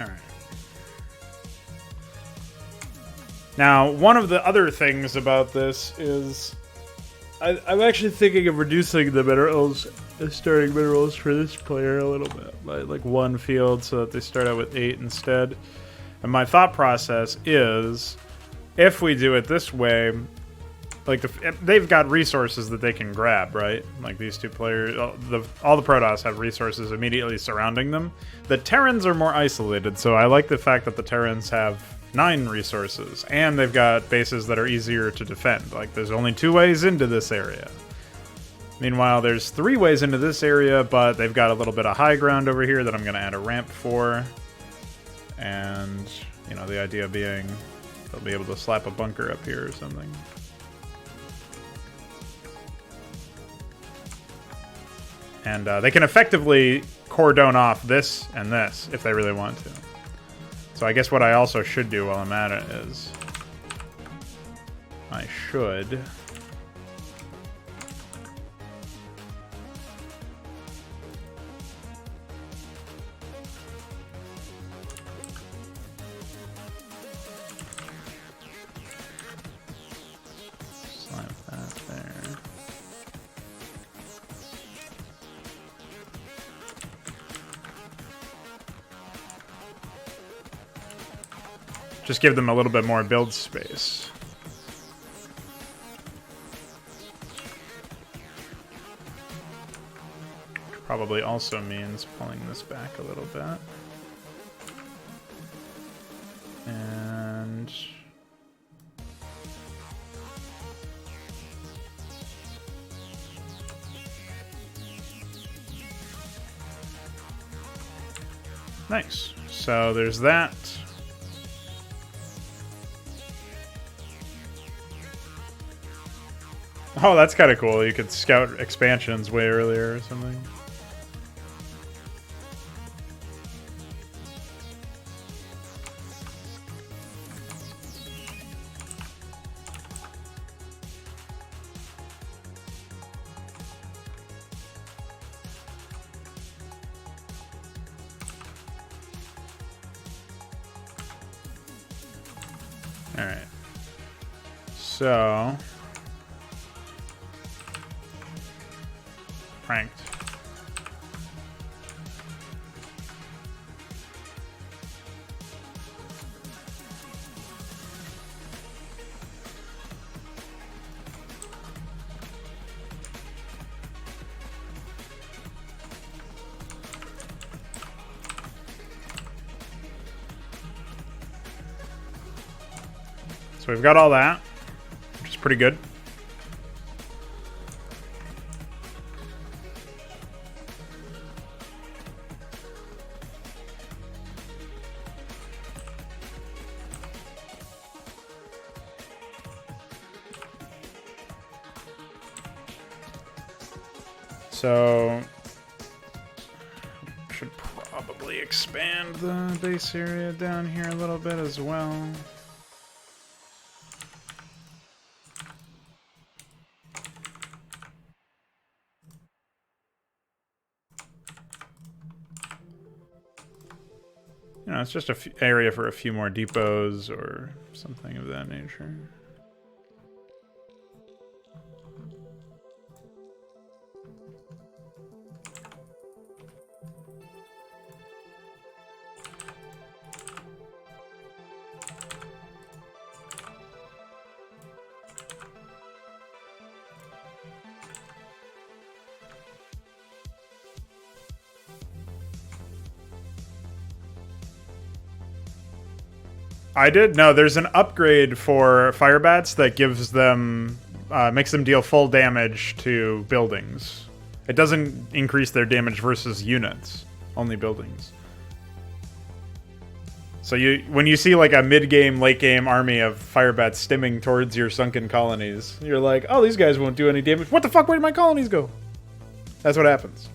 Alright. Now, one of the other things about this is I'm actually thinking of reducing the minerals, the starting minerals for this player a little bit, by like 1 field so that they start out with 8 instead. And my thought process is, if we do it this way, like they've got resources that they can grab, right? Like these two players, all the Protoss have resources immediately surrounding them. The Terrans are more isolated, so I like the fact that the Terrans have 9 resources, and they've got bases that are easier to defend. Like there's only 2 ways into this area. Meanwhile, there's 3 ways into this area, but they've got a little bit of high ground over here that I'm going to add a ramp for. And, you know, the idea being they'll be able to slap a bunker up here or something. And they can effectively cordon off this and this if they really want to. So I guess what I also should do while I'm at it is I should slap that there. Just give them a little bit more build space. probably also means pulling this back a little bit. And nice. So there's that. Oh, that's kind of cool. You could scout expansions way earlier or something. All right. So pranked. So we've got all that, which is pretty good. So should probably expand the base area down here a little bit as well. You know, it's just a area for a few more depots or something of that nature. I did? No, there's an upgrade for Firebats that gives them, makes them deal full damage to buildings. It doesn't increase their damage versus units, only buildings. So when you see like a mid-game, late-game army of Firebats stimming towards your sunken colonies, you're like, oh, these guys won't do any damage. What the fuck, where did my colonies go? That's what happens.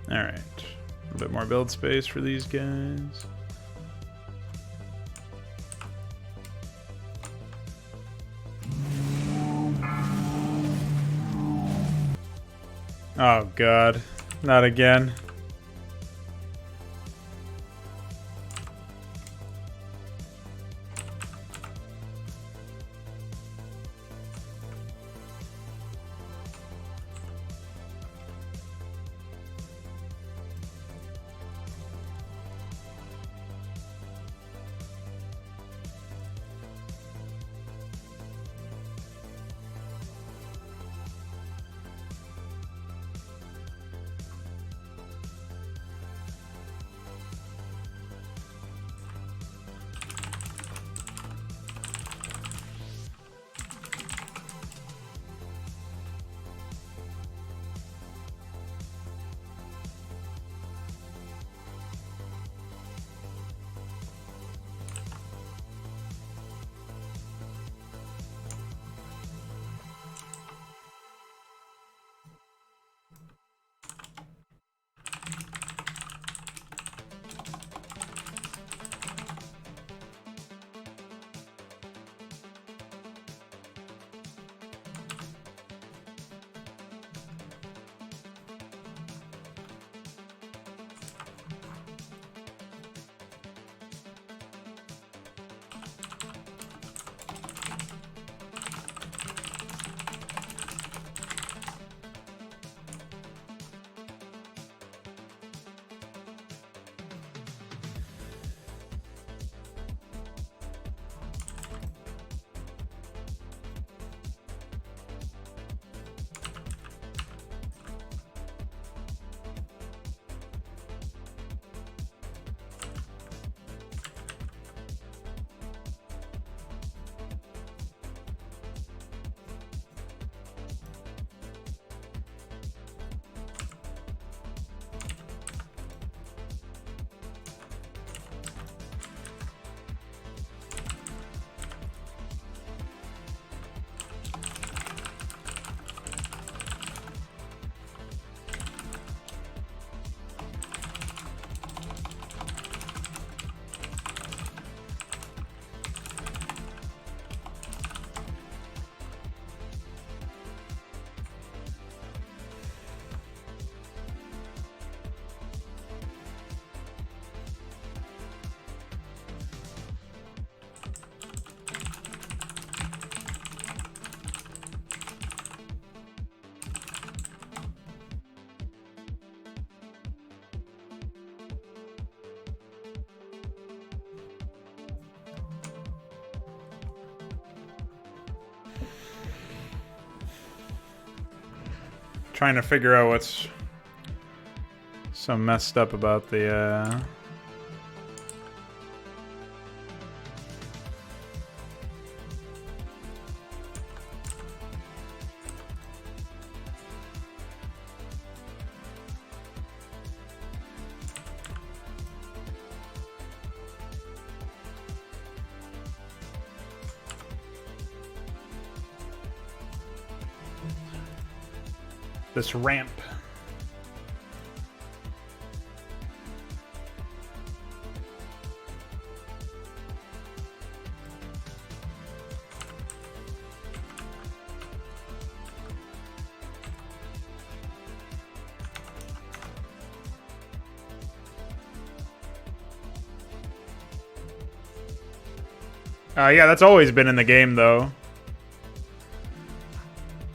Alright. A bit more build space for these guys. Oh god. Not again. Trying to figure out what's so messed up about the this ramp. Yeah, that's always been in the game, though.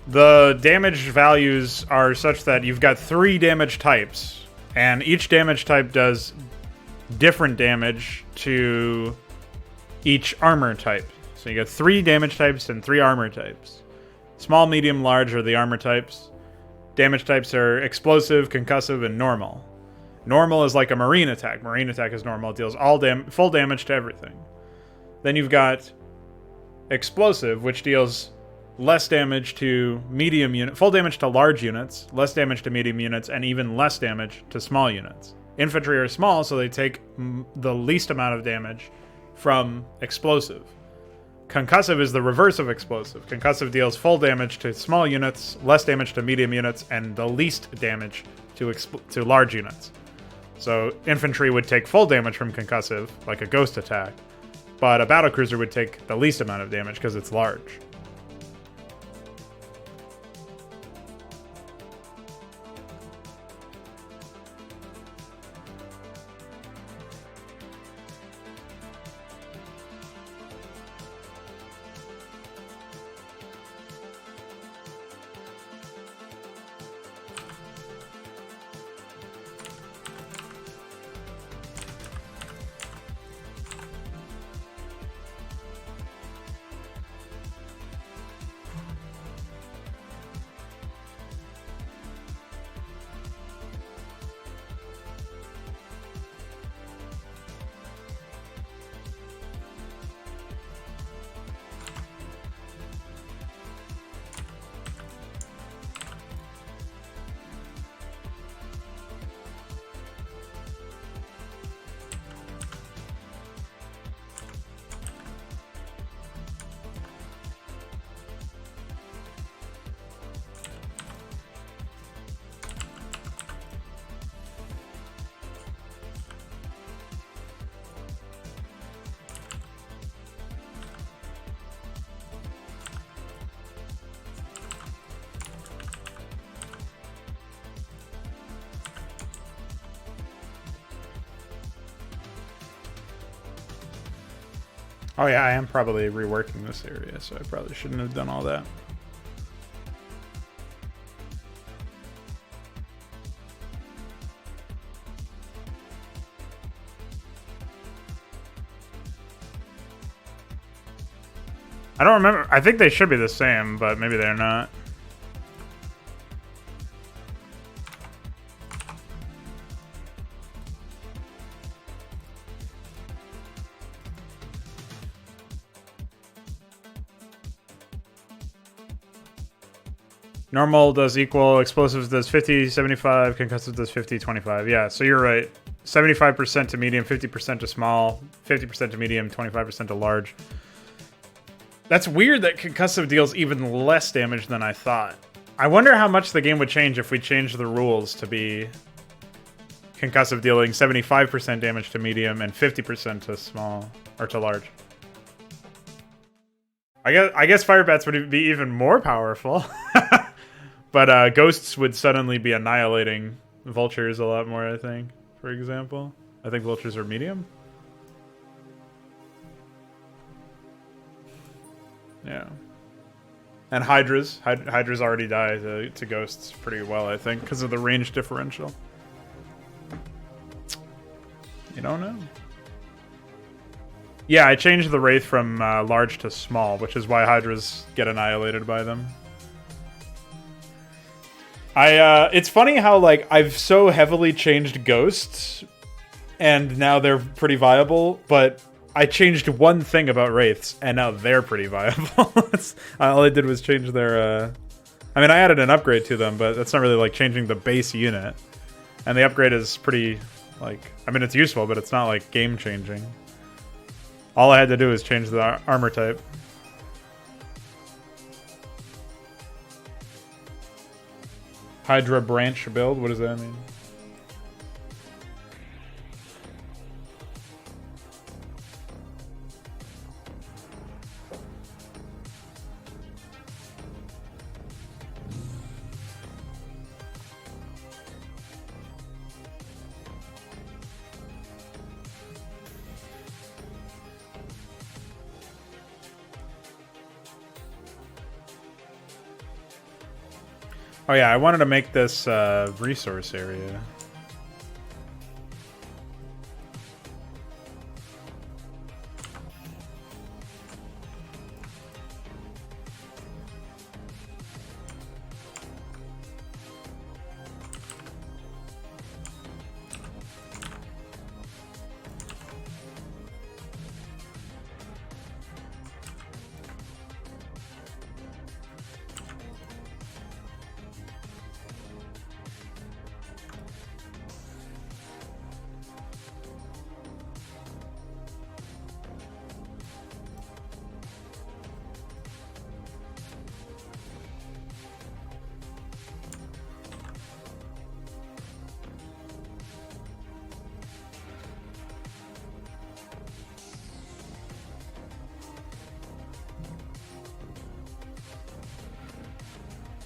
The damage values are such that you've got 3 damage types, and each damage type does different damage to each armor type. So you got 3 damage types and 3 armor types. Small, medium, large are the armor types. Damage types are explosive, concussive, and normal. Normal is like a marine attack. Marine attack is normal. It deals full damage to everything. Then you've got explosive, which deals less damage to medium units, full damage to large units, less damage to medium units, and even less damage to small units. Infantry are small, so they take the least amount of damage from explosive. Concussive is the reverse of explosive. Concussive deals full damage to small units, less damage to medium units, and the least damage to large units. So infantry would take full damage from concussive, like a ghost attack, but a battlecruiser would take the least amount of damage because it's large. Oh yeah, I am probably reworking this area, so I probably shouldn't have done all that. I don't remember. I think they should be the same, but maybe they're not. Normal does equal, explosives does 50, 75, concussive does 50, 25. Yeah, so you're right. 75% to medium, 50% to small, 50% to medium, 25% to large. That's weird that concussive deals even less damage than I thought. I wonder how much the game would change if we changed the rules to be concussive dealing 75% damage to medium and 50% to small, or to large. I guess fire bats would be even more powerful. But ghosts would suddenly be annihilating vultures a lot more, I think, for example. I think vultures are medium. Yeah. And hydras. Hydras already die to ghosts pretty well, I think, because of the range differential. You don't know? Yeah, I changed the wraith from large to small, which is why hydras get annihilated by them. It's funny how, like, I've so heavily changed ghosts, and now they're pretty viable, but I changed one thing about wraiths, and now they're pretty viable. All I did was change their, I mean, I added an upgrade to them, but that's not really, like, changing the base unit. And the upgrade is pretty, like, I mean, it's useful, but it's not, like, game-changing. All I had to do was change the armor type. Hydra branch build? What does that mean? Oh yeah, I wanted to make this resource area.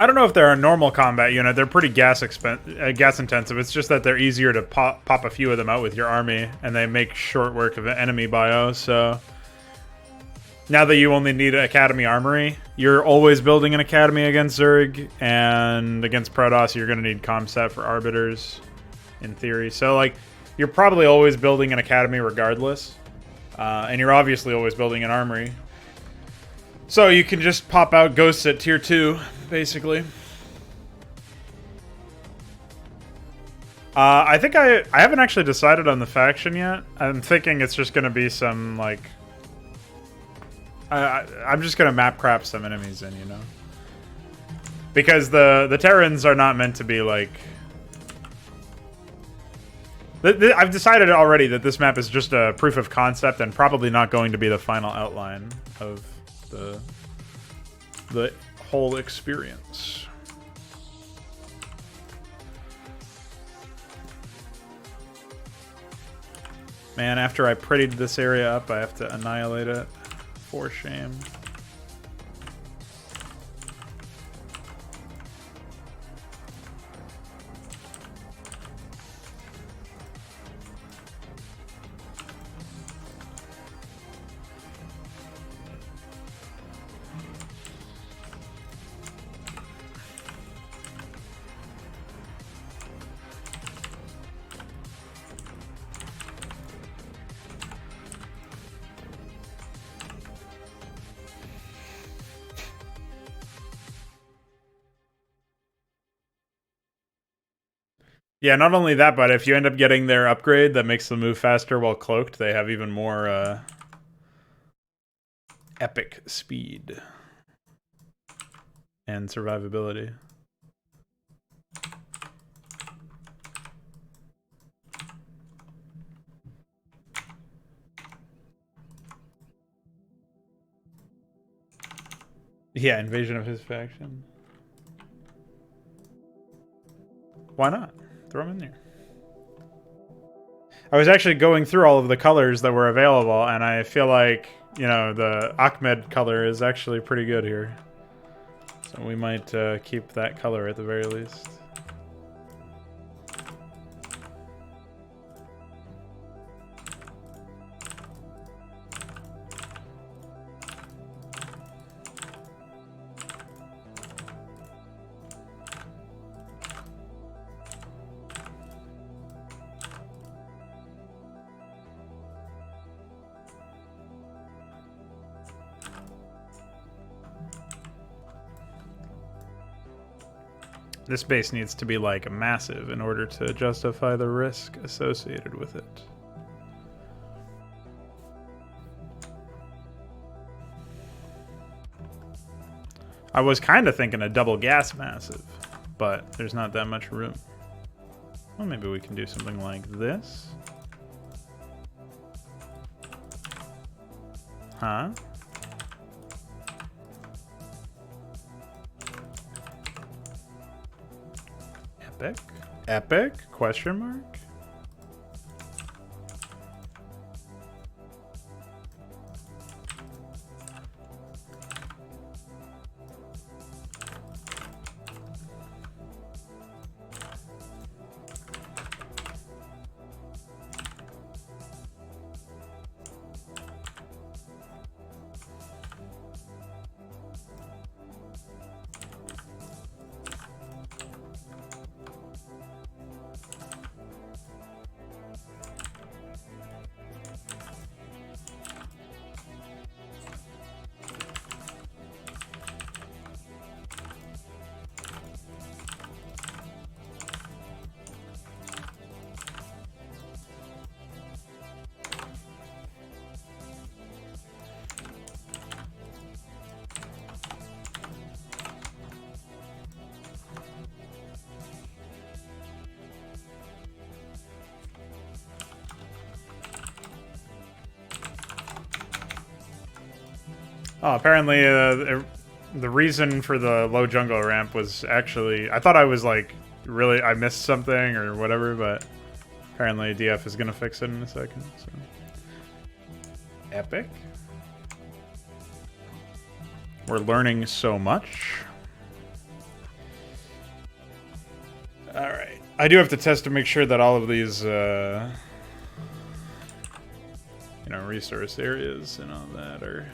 I don't know if they're a normal combat unit. They're pretty gas intensive. It's just that they're easier to pop a few of them out with your army, and they make short work of enemy bio. So now that you only need Academy Armory, you're always building an Academy against Zerg, and against Protoss, you're going to need Comsat for Arbiters, in theory. So, like, you're probably always building an Academy regardless, and you're obviously always building an Armory. So you can just pop out Ghosts at tier 2, basically. I think I haven't actually decided on the faction yet. I'm thinking it's just going to be some, like... I'm just going to Mapcrap some enemies in, you know? Because the Terrans are not meant to be, like... I've decided already that this map is just a proof of concept and probably not going to be the final outline of the whole experience. Man, after I prettied this area up, I have to annihilate it. For shame. Yeah, not only that, but if you end up getting their upgrade that makes them move faster while cloaked, they have even more epic speed and survivability. Yeah, invasion of his faction. Why not? Throw them in there. I was actually going through all of the colors that were available, and I feel like, you know, the Ahmed color is actually pretty good here. So we might keep that color at the very least. This base needs to be, like, massive in order to justify the risk associated with it. I was kind of thinking a double gas massive, but there's not that much room. Well, maybe we can do something like this. Huh? Epic? Epic? Question mark? Oh, apparently the reason for the low jungle ramp was actually... I thought I was like, really, I missed something or whatever, but apparently DF is going to fix it in a second. So. Epic. We're learning so much. Alright. I do have to test to make sure that all of these, you know, resource areas and all that are...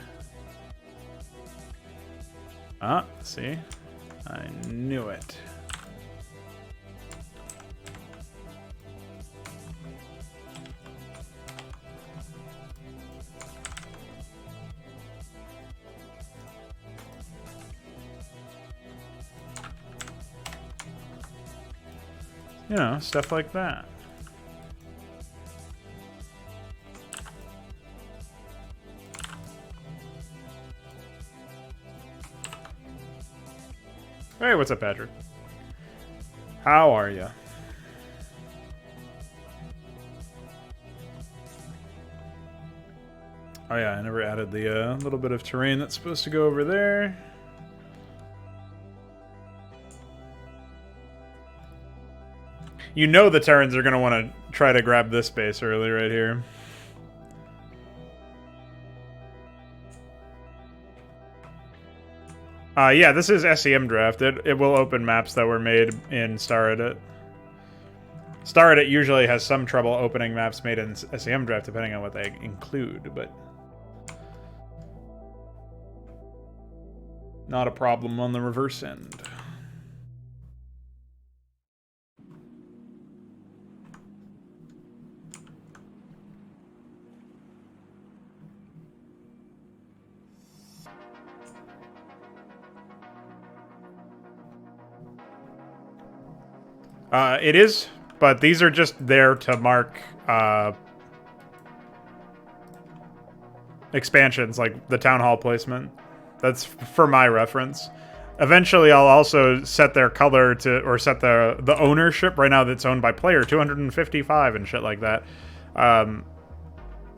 Ah, see? I knew it. You know, stuff like that. Hey, what's up, Patrick? How are you? Oh yeah, I never added the little bit of terrain that's supposed to go over there. You know the Terrans are going to want to try to grab this base early right here. Yeah, this is SEM draft. It will open maps that were made in Star Edit. Star Edit usually has some trouble opening maps made in SEM draft, depending on what they include, but not a problem on the reverse end. It is, but these are just there to mark expansions, like the town hall placement. That's for my reference. Eventually, I'll also set their color to, or set the ownership. Right now, that's owned by player 255 and shit like that.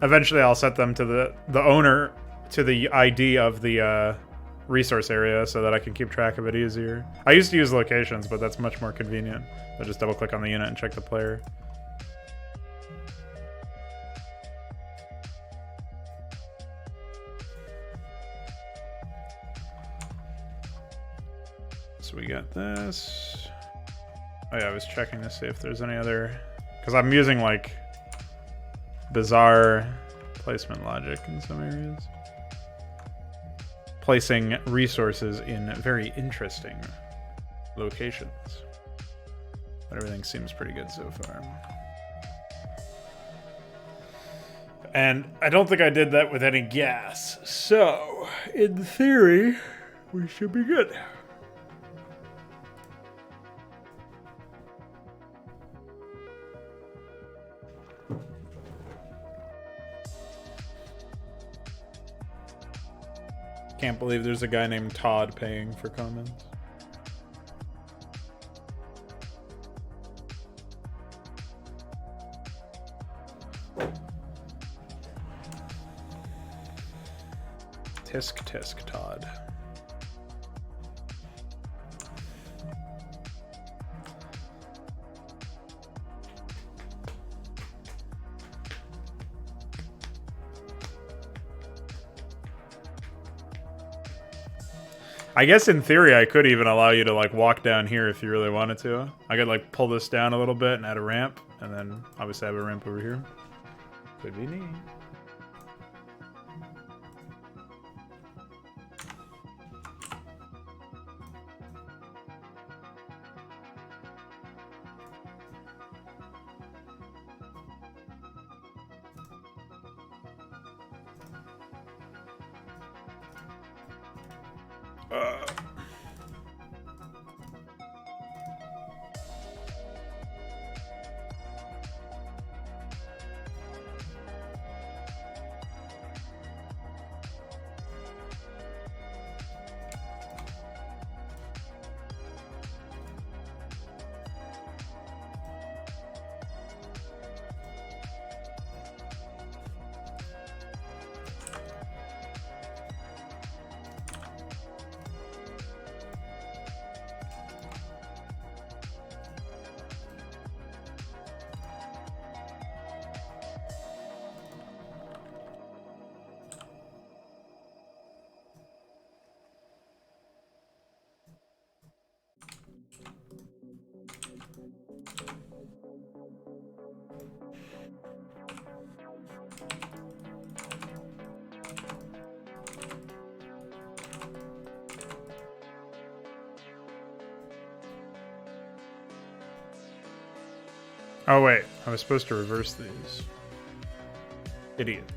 Eventually, I'll set them to the owner to the ID of the resource area so that I can keep track of it easier. I used to use locations, but that's much more convenient. I just double click on the unit and check the player. So we got this. Oh yeah, I was checking to see if there's any other, because I'm using like bizarre placement logic in some areas. Placing resources in very interesting locations. But everything seems pretty good so far. And I don't think I did that with any gas. So, in theory, we should be good. Can't believe there's a guy named Todd paying for comments. Tisk tisk Todd. I guess in theory I could even allow you to like walk down here if you really wanted to. I could like pull this down a little bit and add a ramp, and then obviously have a ramp over here. Could be neat. Oh wait, I was supposed to reverse these. Idiots.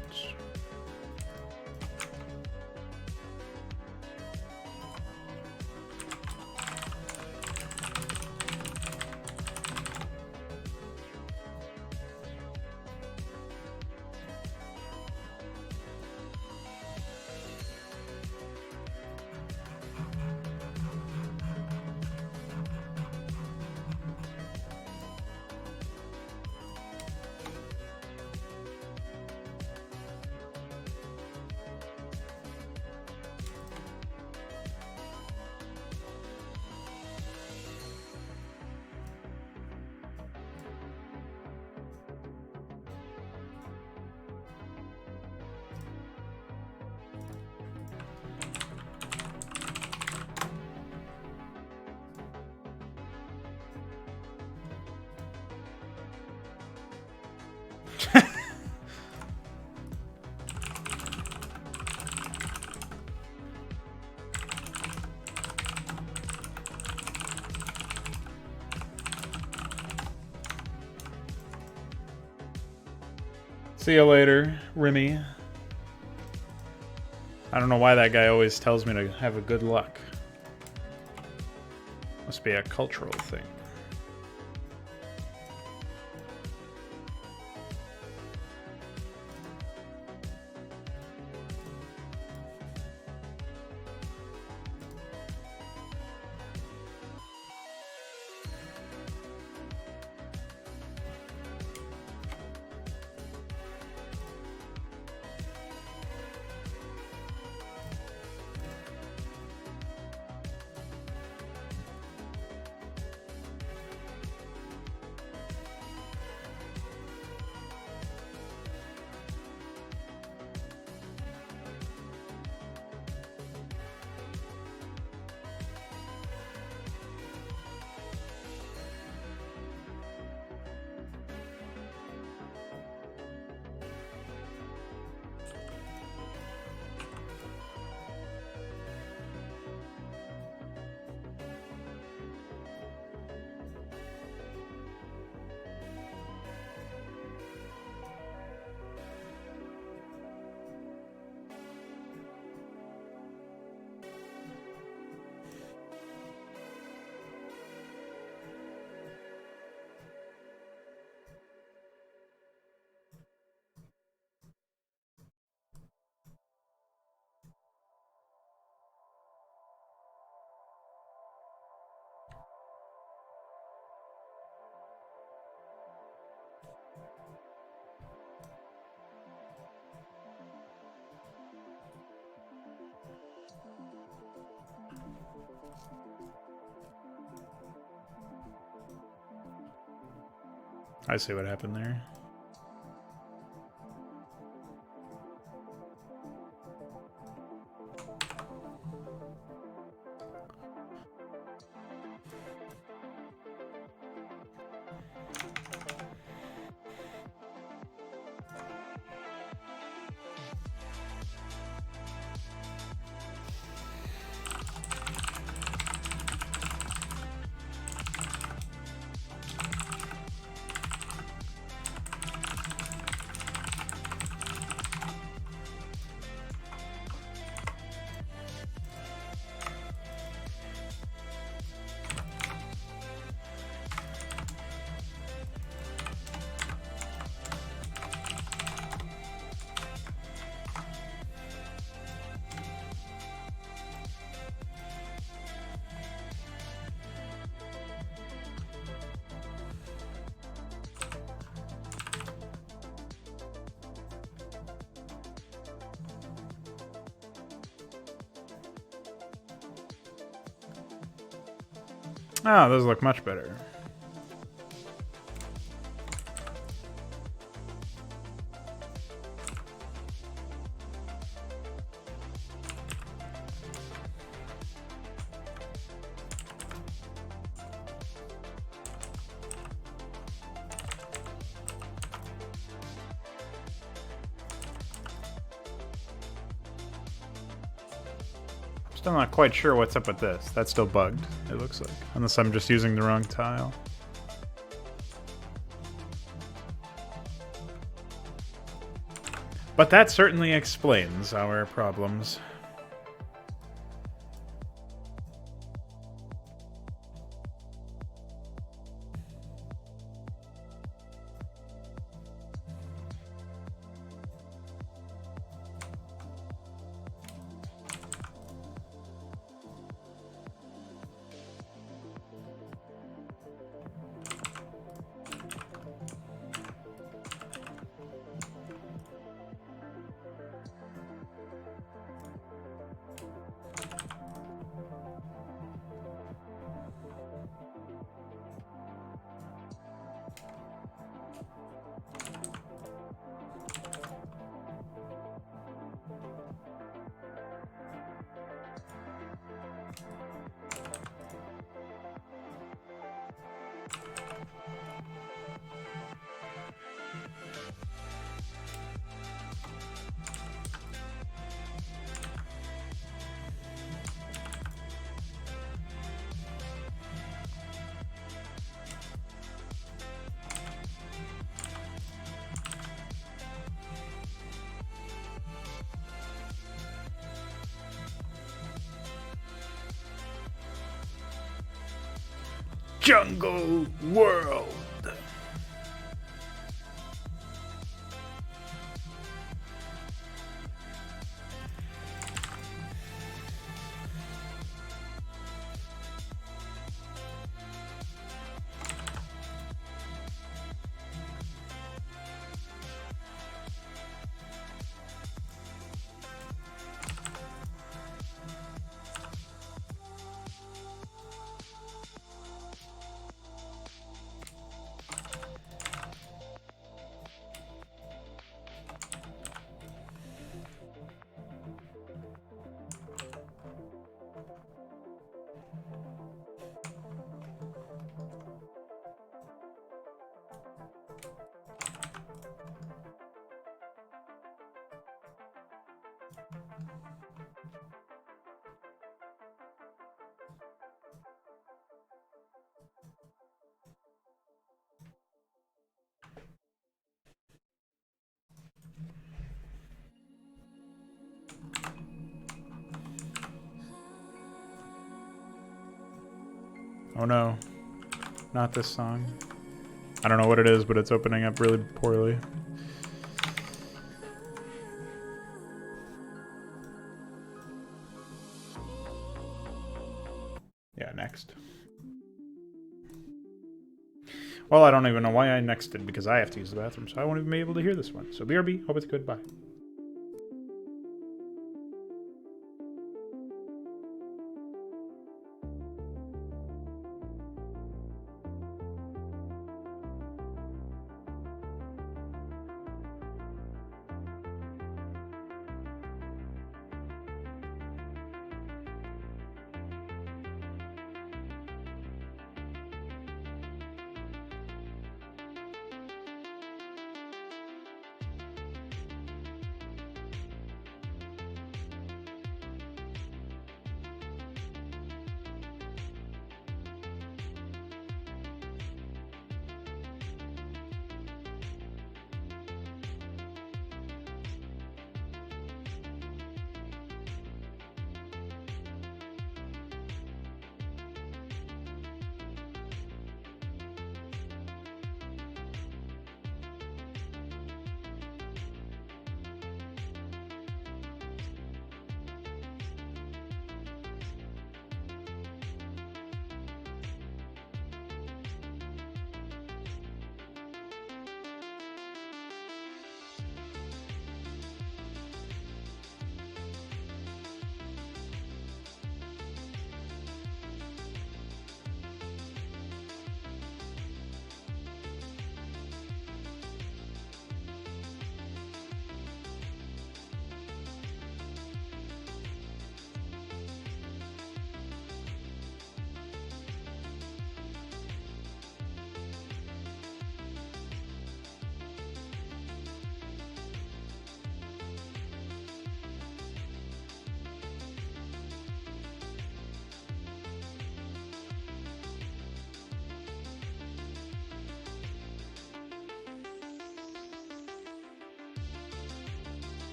See you later, Remy. I don't know why that guy always tells me to have a good luck. Must be a cultural thing. I see what happened there. Oh, those look much better. Still not quite sure what's up with this. That's still bugged, it looks like. Unless I'm just using the wrong tile. But that certainly explains our problems. Jungle World. Oh no, not this song. I don't know what it is, but it's opening up really poorly. Yeah, next. Well, I don't even know why I nexted, because I have to use the bathroom, so I won't even be able to hear this one. So BRB, hope it's good, bye.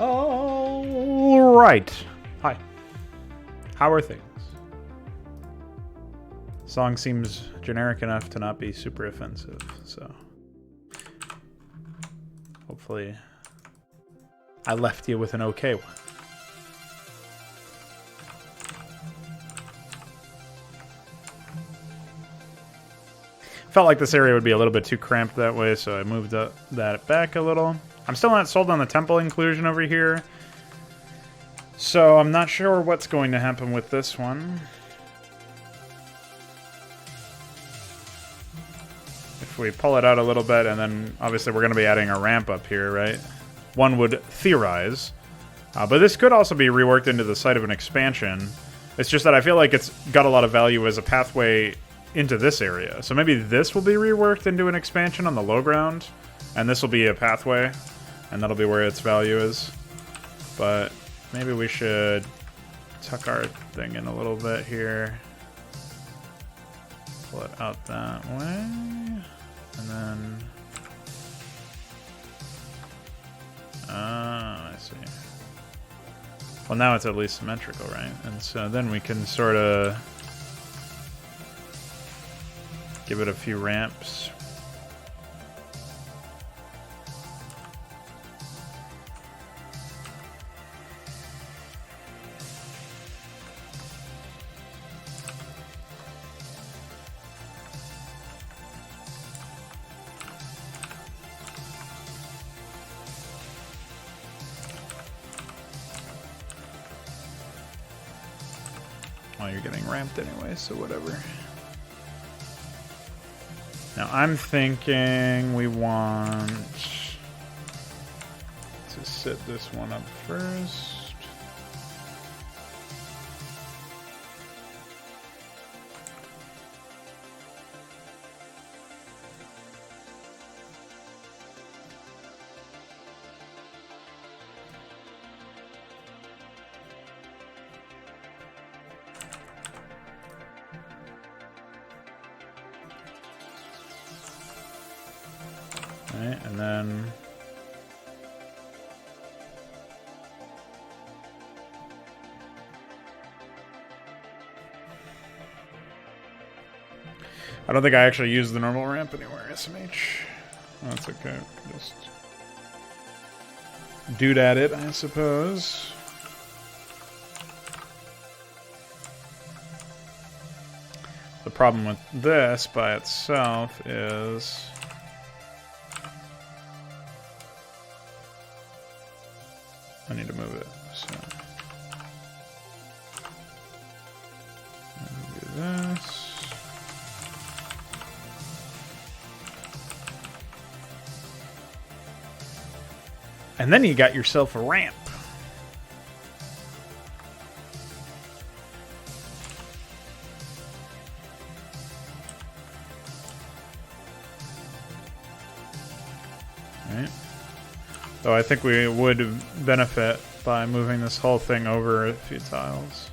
All right. Hi. How are things? Song seems generic enough to not be super offensive, so hopefully I left you with an okay one. Felt like this area would be a little bit too cramped that way, so I moved that back a little. I'm still not sold on the temple inclusion over here, so I'm not sure what's going to happen with this one. If we pull it out a little bit, and then obviously we're going to be adding a ramp up here, right? One would theorize. But this could also be reworked into the site of an expansion. It's just that I feel like it's got a lot of value as a pathway into this area. So maybe this will be reworked into an expansion on the low ground, and this will be a pathway, and that'll be where its value is. But maybe we should tuck our thing in a little bit here. Pull it out that way. And then... I see. Well, now it's at least symmetrical, right? And so then we can sort of give it a few ramps. Well, you're getting ramped anyway, so whatever. Now I'm thinking we want to set this one up first. Right, and then I don't think I actually use the normal ramp anywhere, SMH. That's okay. Just dude at it, I suppose. The problem with this by itself is I need to move it, so do this. And then you got yourself a ramp. Right. So I think we would benefit by moving this whole thing over a few tiles.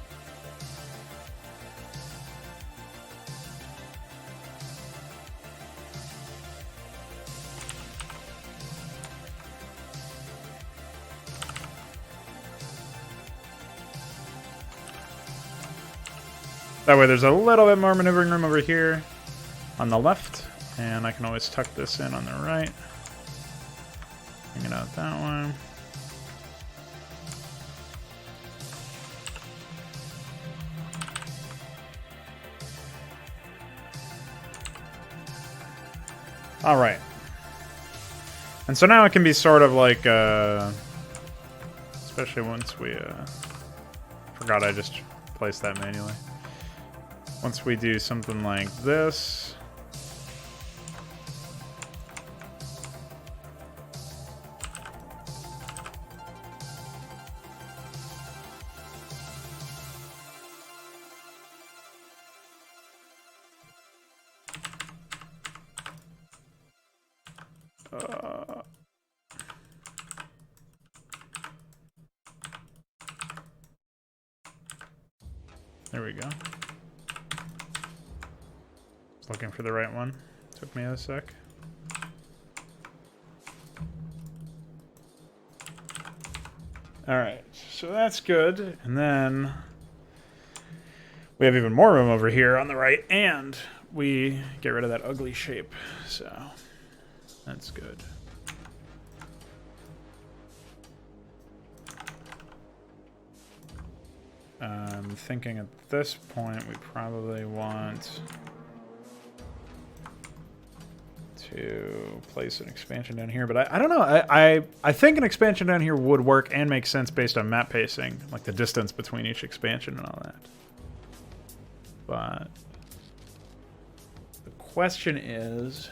That way there's a little bit more maneuvering room over here on the left, and I can always tuck this in on the right. Bring it out that way. All right. And so now it can be sort of like, especially once we, forgot I just placed that manually. Once we do something like this. There we go. Looking for the right one. Took me a sec. Alright, so that's good. And then we have even more room over here on the right, and we get rid of that ugly shape. So that's good. I'm thinking at this point we probably want to place an expansion down here, but I don't know. I think an expansion down here would work and make sense based on map pacing, like the distance between each expansion and all that. But the question is,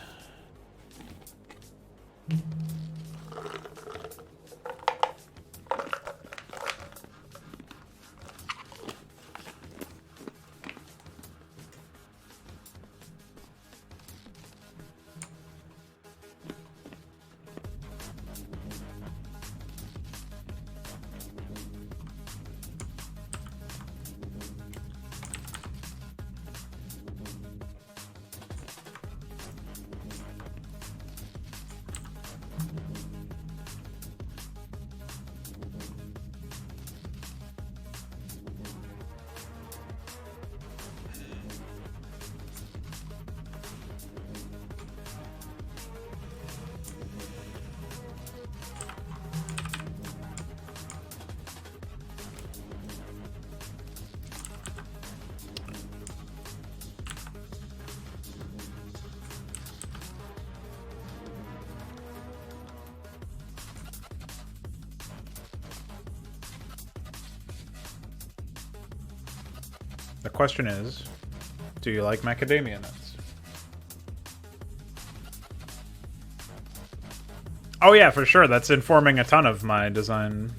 the question is, do you like macadamia nuts? Oh yeah, for sure. That's informing a ton of my design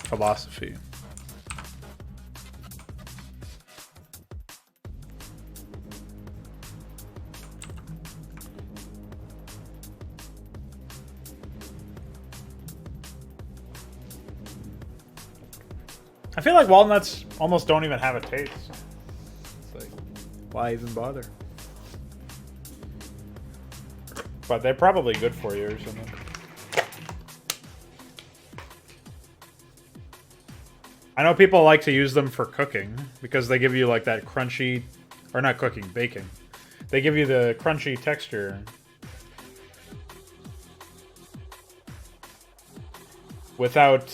philosophy. I feel like walnuts almost don't even have a taste. It's like, why even bother? But they're probably good for you or something. I know people like to use them for cooking because they give you like that crunchy, or not cooking, baking. They give you the crunchy texture. Without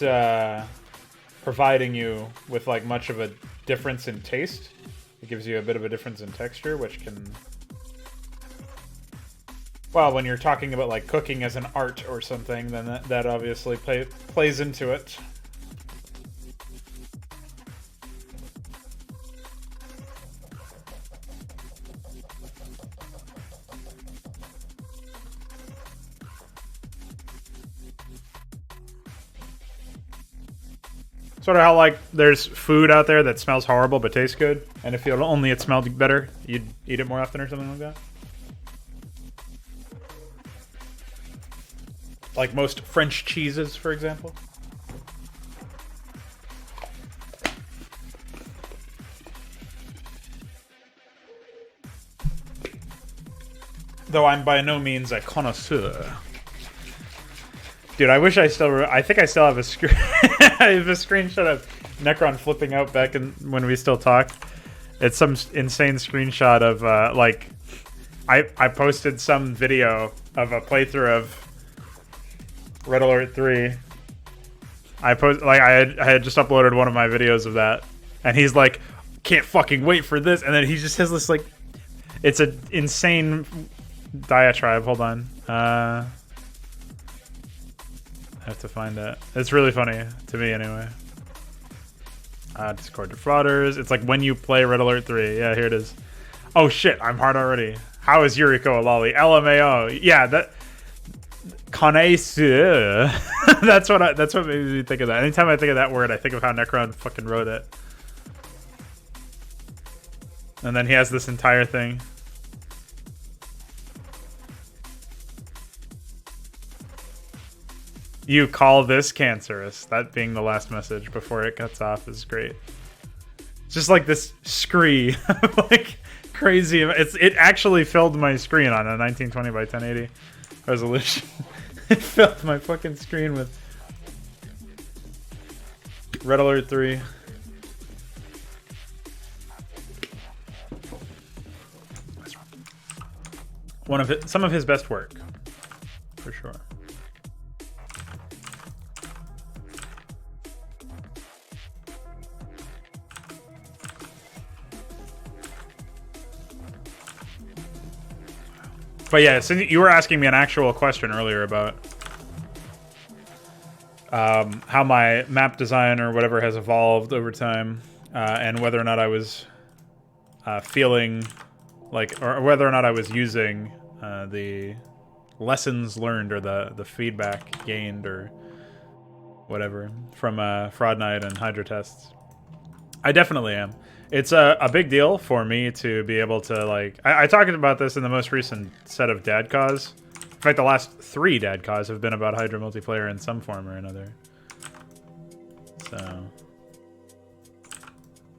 providing you with like much of a difference in taste. It gives you a bit of a difference in texture, which can... Well, when you're talking about like cooking as an art or something, then that obviously plays into it. Sort of how like there's food out there that smells horrible but tastes good, and if it smelled better, you'd eat it more often or something like that. Like most French cheeses, for example. Though I'm by no means a connoisseur. Dude, I wish I think I still have a I have a screenshot of Necron flipping out back when we still talked. It's some insane screenshot of like I posted some video of a playthrough of Red Alert 3. I had just uploaded one of my videos of that, and he's like, "Can't fucking wait for this," and then he just has this like, it's an insane diatribe. Hold on. I have to find it. It's really funny to me, anyway. Discord defrauders. It's like when you play Red Alert 3. Yeah, here it is. Oh shit, I'm hard already. How is Yuriko a lolly? LMAO. Yeah, that connoisseur. that's what made me think of that. Anytime I think of that word, I think of how Necron fucking wrote it. And then he has this entire thing. You call this cancerous. That being the last message before it cuts off is great. It's just like this scree, like crazy. It actually filled my screen on a 1920 by 1080 resolution. It filled my fucking screen with Red Alert 3. Some of his best work, for sure. But yeah, so you were asking me an actual question earlier about how my map design or whatever has evolved over time, and whether or not I was feeling like, or whether or not I was using the lessons learned or the feedback gained or whatever from Fraud Night and Hydra tests. I definitely am. It's a big deal for me to be able to, like... I talked about this in the most recent set of Dad Cause. In fact, the last 3 Dad Cause have been about Hydra multiplayer in some form or another. So...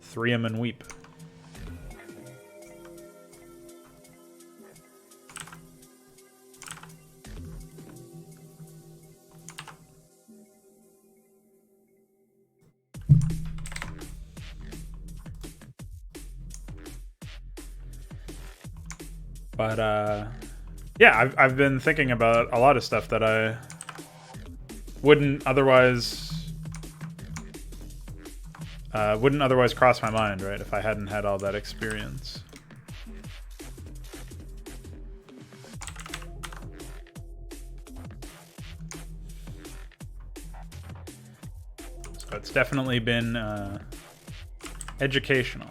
3 and weep. But, yeah, I've been thinking about a lot of stuff that I wouldn't otherwise cross my mind, right, if I hadn't had all that experience. So it's definitely been educational.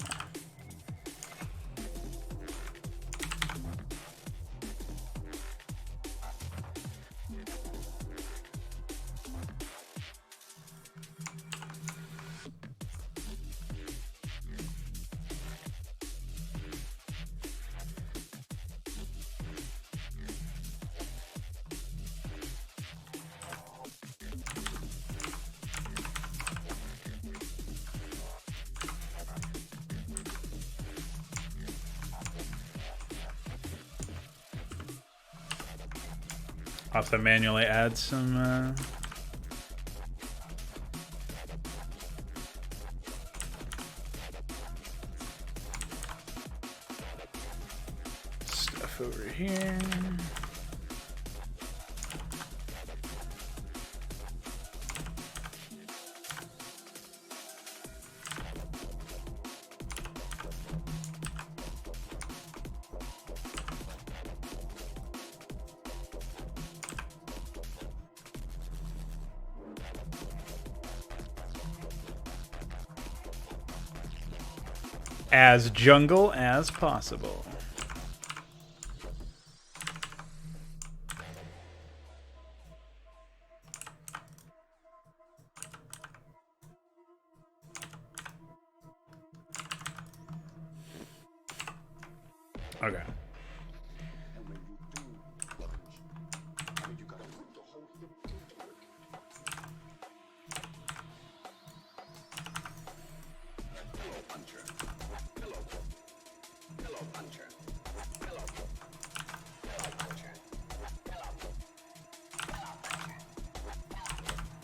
I'll have to manually add some stuff over here. As jungle as possible. Okay.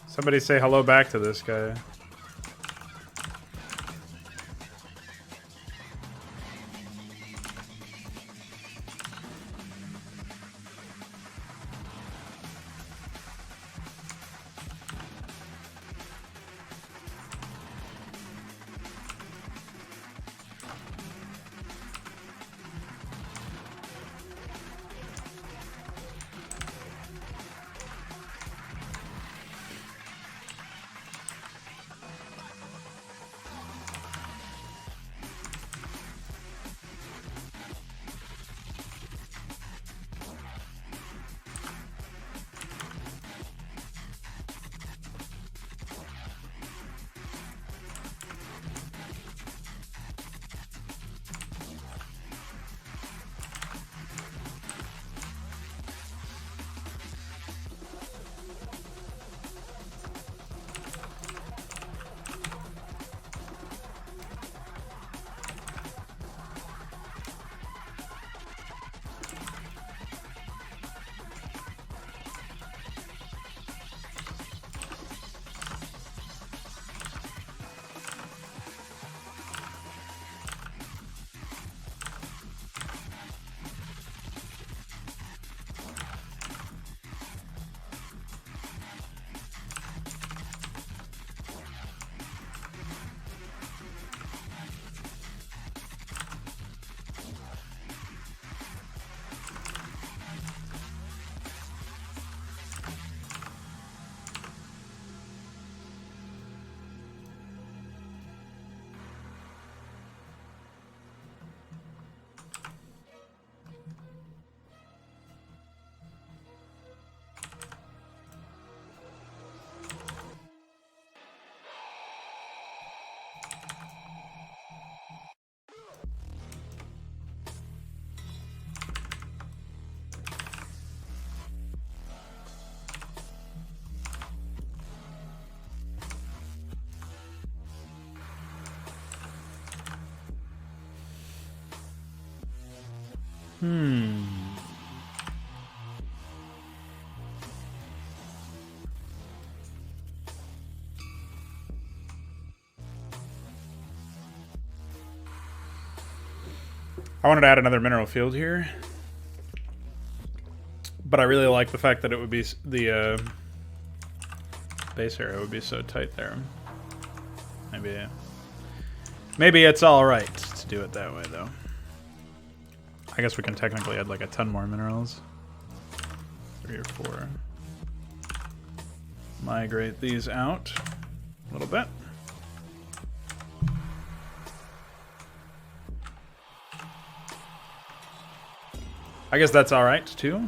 Somebody say hello back to this guy. I wanted to add another mineral field here, but I really like the fact that it would be the base area would be so tight there. Maybe it's all right to do it that way, though. I guess we can technically add like a ton more minerals. 3 or 4. Migrate these out a little bit. I guess that's all right, too.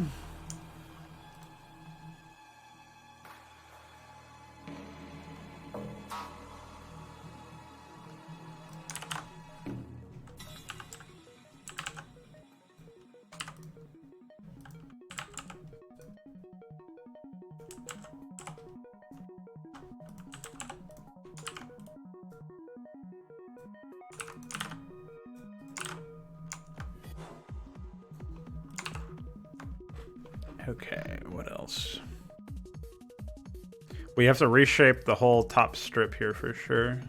Okay, what else? We have to reshape the whole top strip here for sure.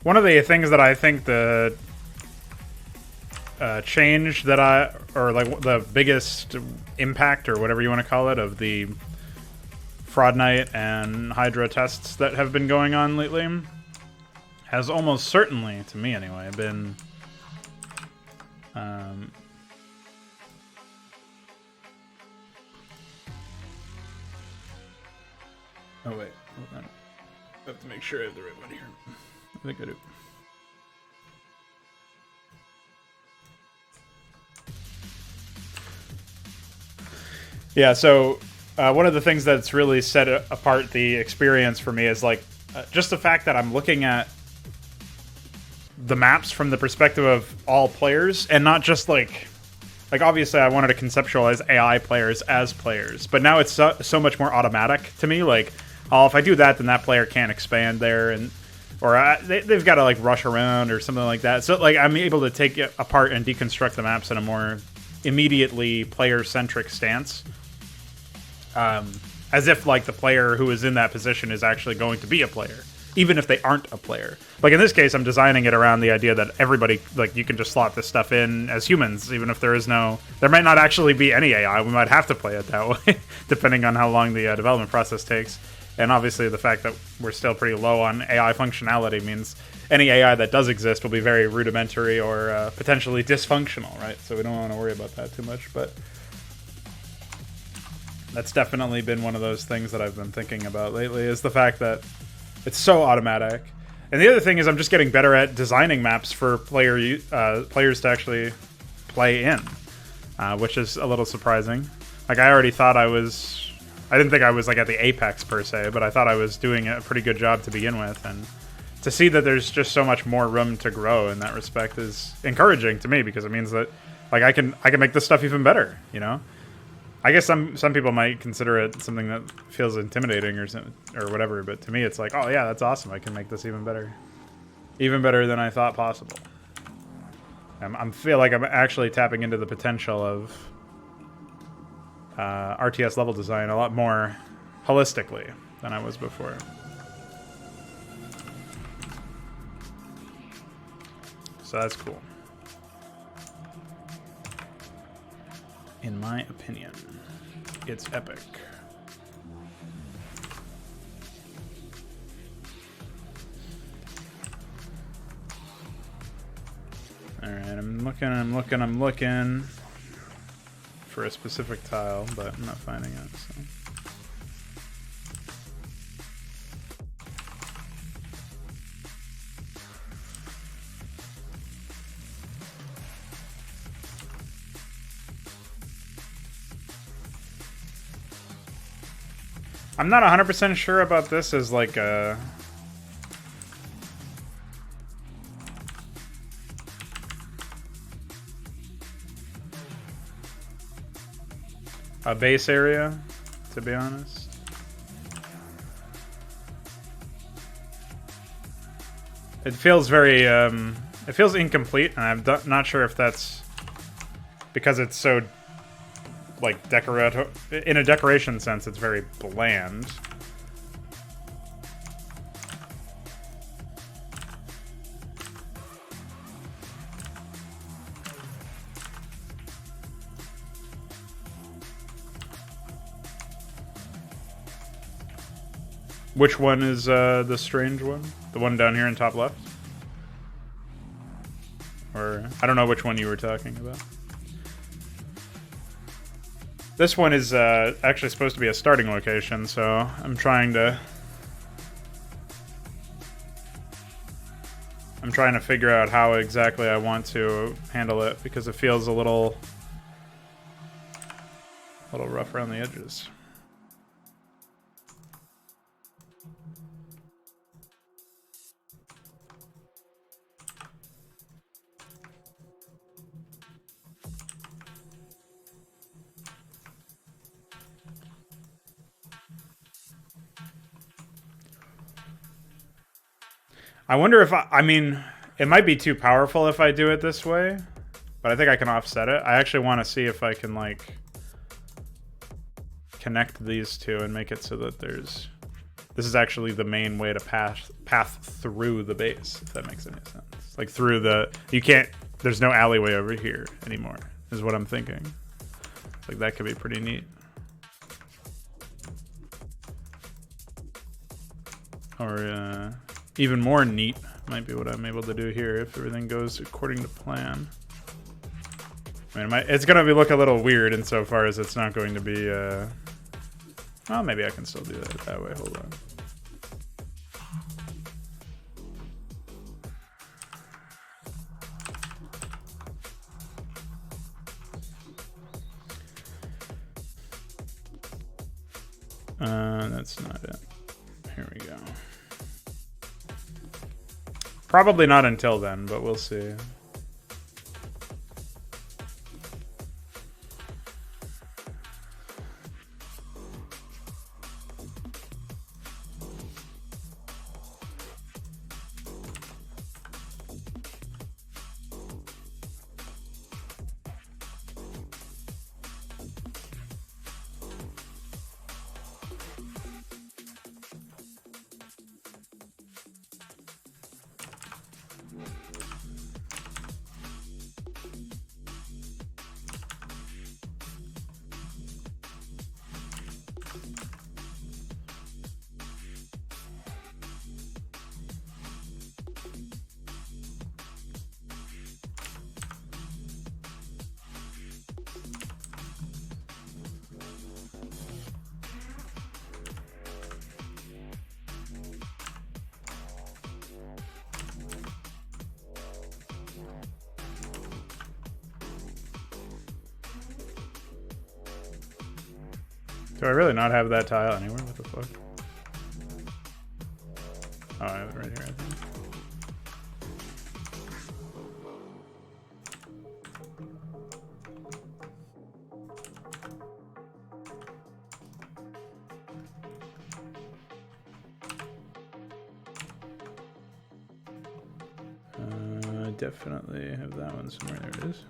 One of the things that I think the change that or like the biggest impact or whatever you want to call it of the Fraud Knight and Hydra tests that have been going on lately has almost certainly, to me anyway, been oh wait, hold on. I have to make sure I have the right one here. I think I do. Yeah, so one of the things that's really set apart the experience for me is like just the fact that I'm looking at the maps from the perspective of all players and not just like obviously I wanted to conceptualize AI players as players, but now it's so much more automatic to me. Like, oh, if I do that, then that player can't expand there, and or they've got to like rush around or something like that. So like I'm able to take it apart and deconstruct the maps in a more immediately player-centric stance, as if like the player who is in that position is actually going to be a player. even if they aren't a player. Like in this case, I'm designing it around the idea that everybody, like, you can just slot this stuff in as humans, even if there might not actually be any AI. We might have to play it that way, depending on how long the development process takes. And obviously the fact that we're still pretty low on AI functionality means any AI that does exist will be very rudimentary or potentially dysfunctional, right? So we don't want to worry about that too much, but that's definitely been one of those things that I've been thinking about lately, is the fact that it's so automatic. And the other thing is I'm just getting better at designing maps for players to actually play in, which is a little surprising. Like, I already thought I didn't think I was like at the apex per se, but I thought I was doing a pretty good job to begin with. And to see that there's just so much more room to grow in that respect is encouraging to me, because it means that, like, I can make this stuff even better, you know? I guess some people might consider it something that feels intimidating or whatever, but to me it's like, oh yeah, that's awesome. I can make this even better than I thought possible. I feel like I'm actually tapping into the potential of RTS level design a lot more holistically than I was before. So that's cool, in my opinion. It's epic. Alright, I'm looking for a specific tile, but I'm not finding it, so. I'm not 100% sure about this as like a base area, to be honest. It feels very, it feels incomplete, and I'm not sure if that's because it's so, like, decorative. In a decoration sense, it's very bland. Which one is the strange one? The one down here in top left? Or, I don't know which one you were talking about. This one is actually supposed to be a starting location, so I'm trying to figure out how exactly I want to handle it, because it feels a little rough around the edges. I wonder if I mean, it might be too powerful if I do it this way, but I think I can offset it. I actually want to see if I can, like, connect these two and make it so that this is actually the main way to path through the base, if that makes any sense. Like, through there's no alleyway over here anymore, is what I'm thinking. Like, that could be pretty neat. Or, even more neat might be what I'm able to do here if everything goes according to plan. I mean, it's going to look a little weird insofar as it's not going to be... well, maybe I can still do that way. Hold on. That's not it. Here we go. Probably not until then, but we'll see. Do I really not have that tile anywhere? What the fuck? Oh, I have it right here, I think. I definitely have that one somewhere. There it is.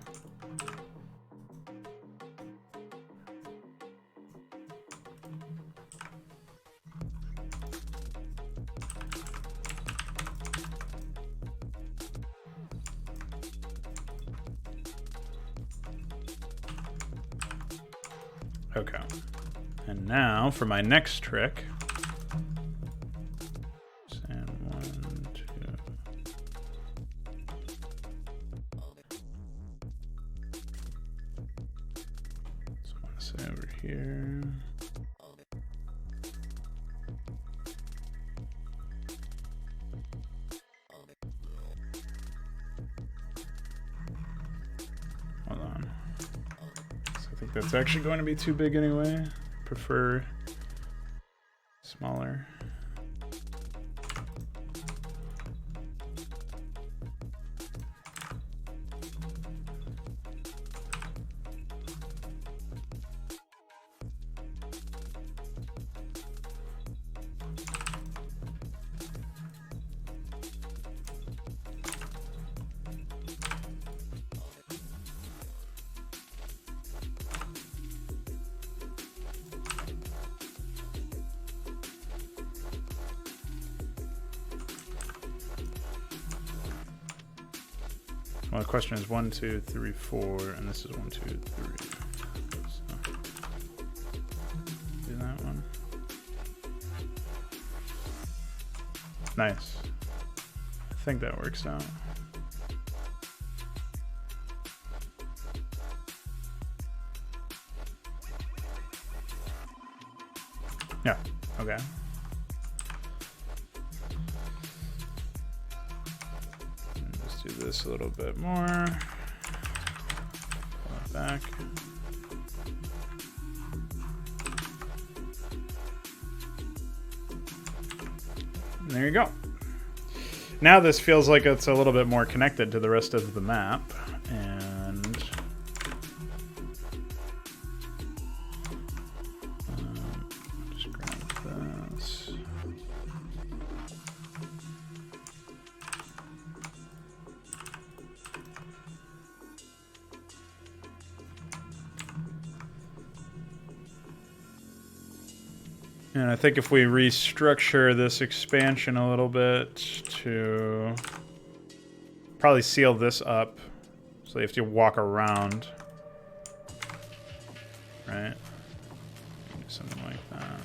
Okay. And now for my next trick. And 1, 2. So I want to say over here. Hold on. So I think that's actually going to be too big anyway. Prefer smaller. Well, the question is 1, 2, 3, 4, and this is 1, 2, 3. So, do that one. Nice. I think that works out. Yeah, okay. Do this a little bit more. Pull it back. And there you go. Now this feels like it's a little bit more connected to the rest of the map. And just grab this. And I think if we restructure this expansion a little bit to probably seal this up, so you have to walk around, right? Do something like that.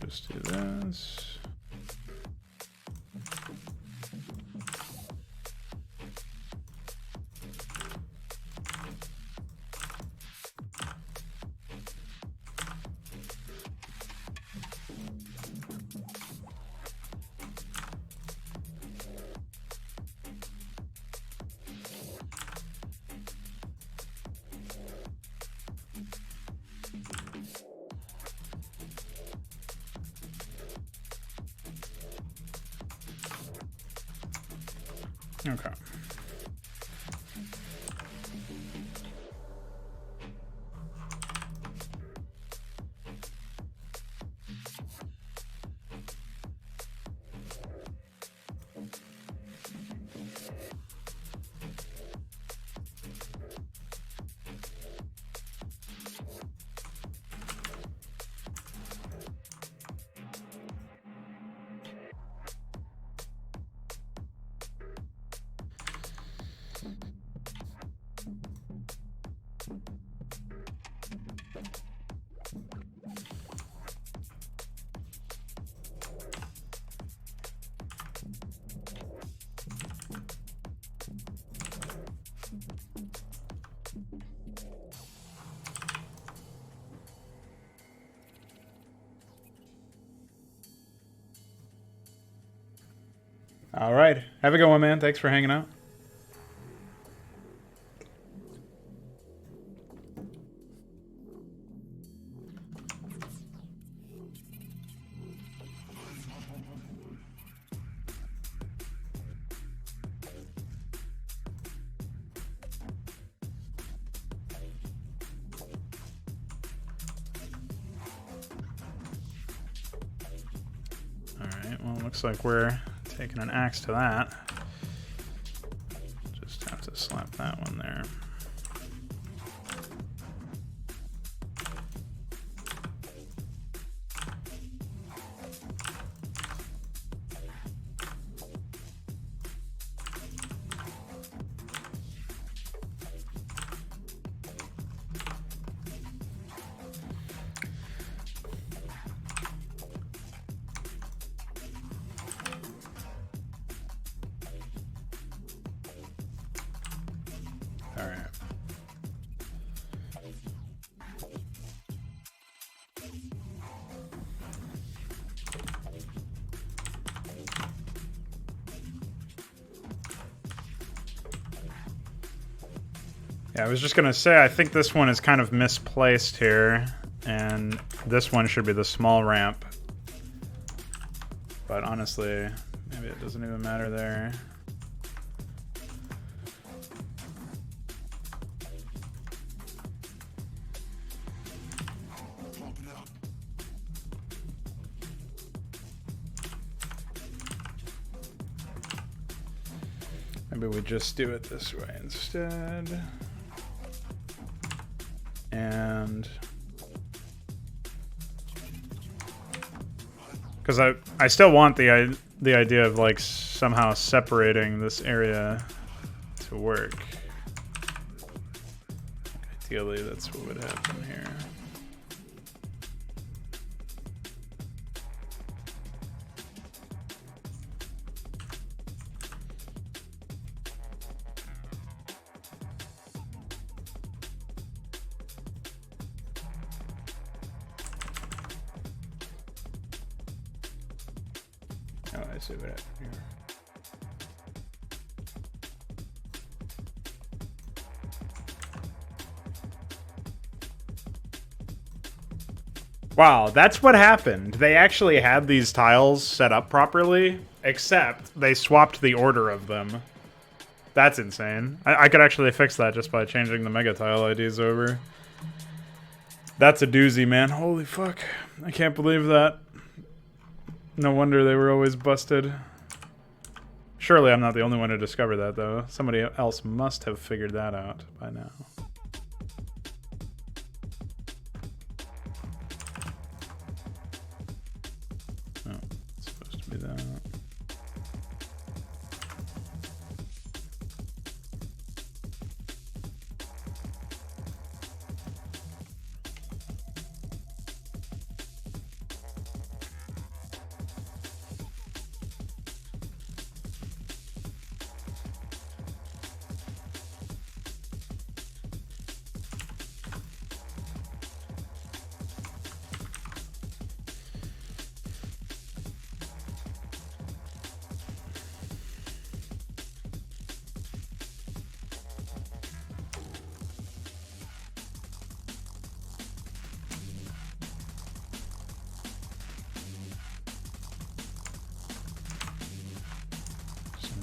Just do this. Okay. All right. Have a good one, man. Thanks for hanging out. Alright, well, looks like we're taking an axe to that. Just have to slap that one there. Alright. Yeah, I was just gonna say, I think this one is kind of misplaced here, and this one should be the small ramp. But honestly, maybe it doesn't even matter there. Maybe we just do it this way instead. And because I still want the idea of like somehow separating this area to work. Ideally, that's what would happen here. Oh, I see what happened here. Wow, that's what happened. They actually had these tiles set up properly, except they swapped the order of them. That's insane. I could actually fix that just by changing the mega tile IDs over. That's a doozy, man. Holy fuck. I can't believe that. No wonder they were always busted. Surely I'm not the only one to discover that, though. Somebody else must have figured that out by now. Oh, it's supposed to be that.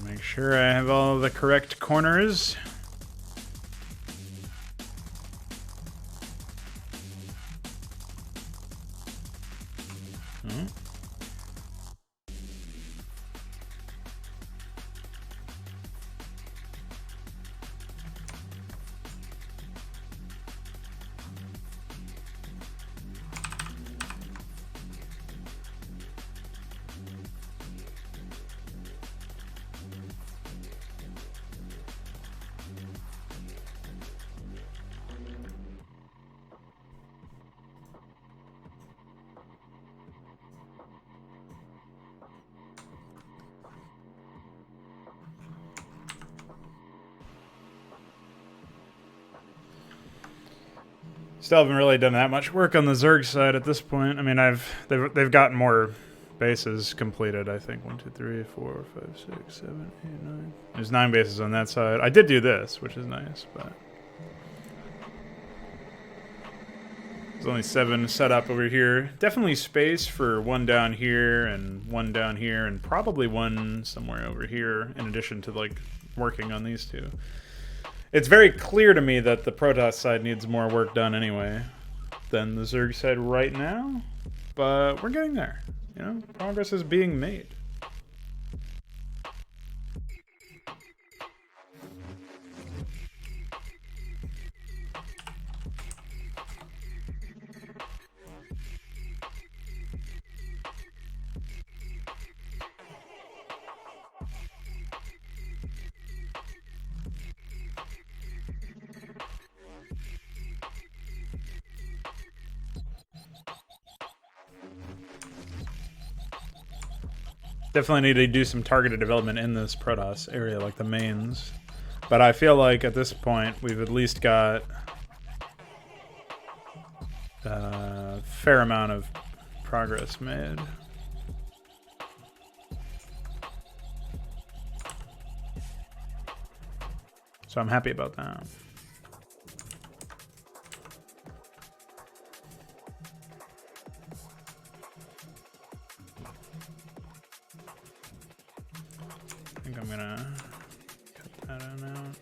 Make sure I have all the correct corners. Oh. Still haven't really done that much work on the Zerg side at this point. I mean, they've gotten more bases completed, I think. 1, 2, 3, 4, 5, 6, 7, 8, 9. There's 9 bases on that side. I did do this, which is nice, but there's only 7 set up over here. Definitely space for 1 down here and 1 down here and probably 1 somewhere over here in addition to like working on these 2. It's very clear to me that the Protoss side needs more work done anyway than the Zerg side right now, but we're getting there. You know, progress is being made. Definitely need to do some targeted development in this Protoss area, like the mains. But I feel like at this point, we've at least got a fair amount of progress made. So I'm happy about that. I think I'm gonna cut that out.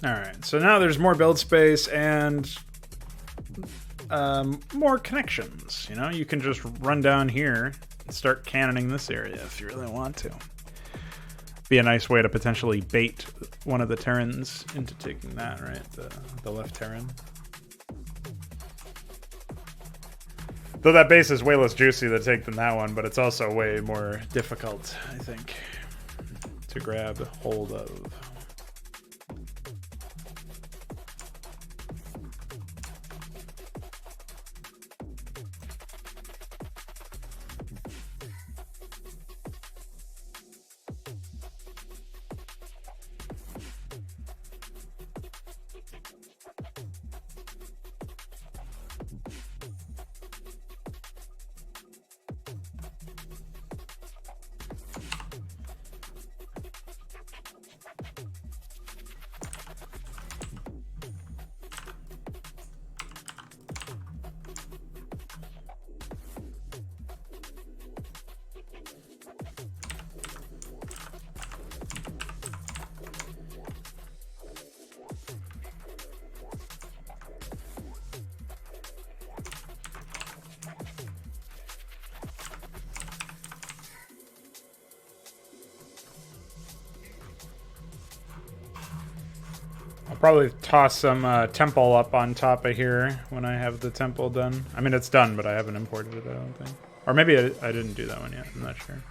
Alright, so now there's more build space and more connections. You know, you can just run down here and start cannoning this area if you really want to. Be a nice way to potentially bait one of the Terrans into taking that, right? The left Terran. Though that base is way less juicy to take than that one, but it's also way more difficult, I think, to grab hold of. I'll probably toss some temple up on top of here when I have the temple done. I mean, it's done, but I haven't imported it, I don't think. Or maybe I didn't do that one yet. I'm not sure.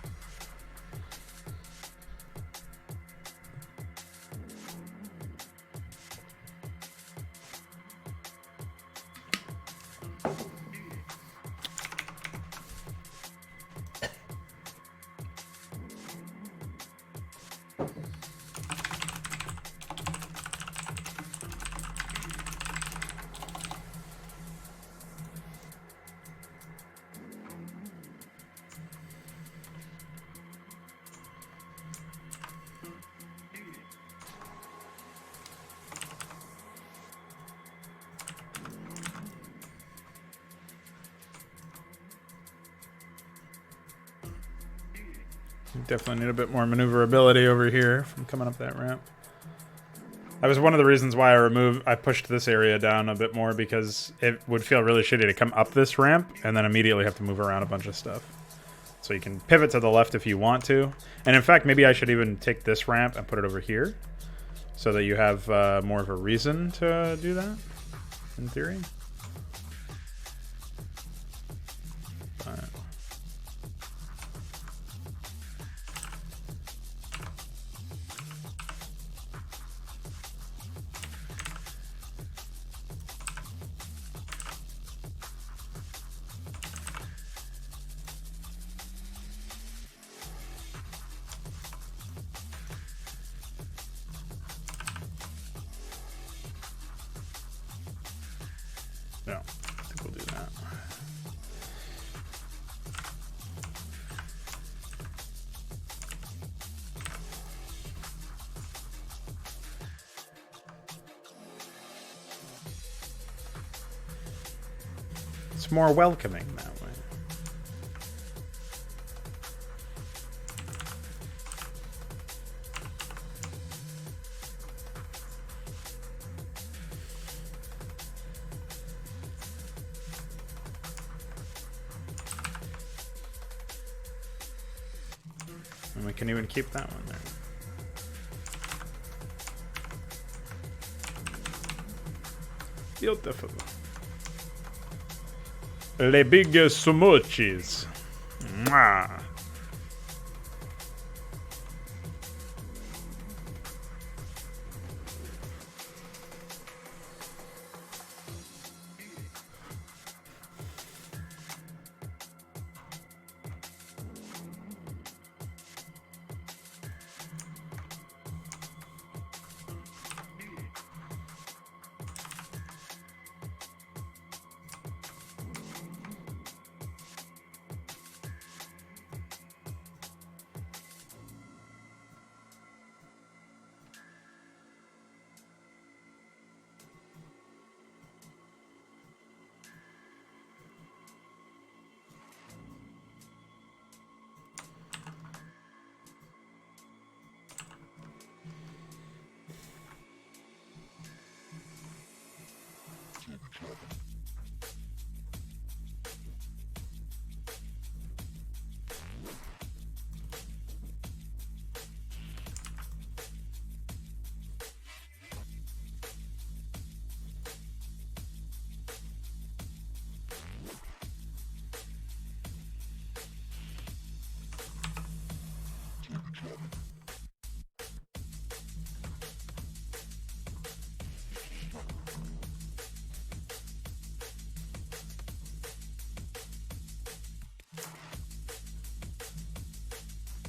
Definitely need a bit more maneuverability over here from coming up that ramp. That was one of the reasons why I pushed this area down a bit more, because it would feel really shitty to come up this ramp and then immediately have to move around a bunch of stuff. So you can pivot to the left if you want to. And in fact, maybe I should even take this ramp and put it over here. so that you have more of a reason to do that, in theory. But no, I think we'll do that. It's more welcoming that way. And we can even keep that one there. Beautiful. Le big smoothies. Mwah.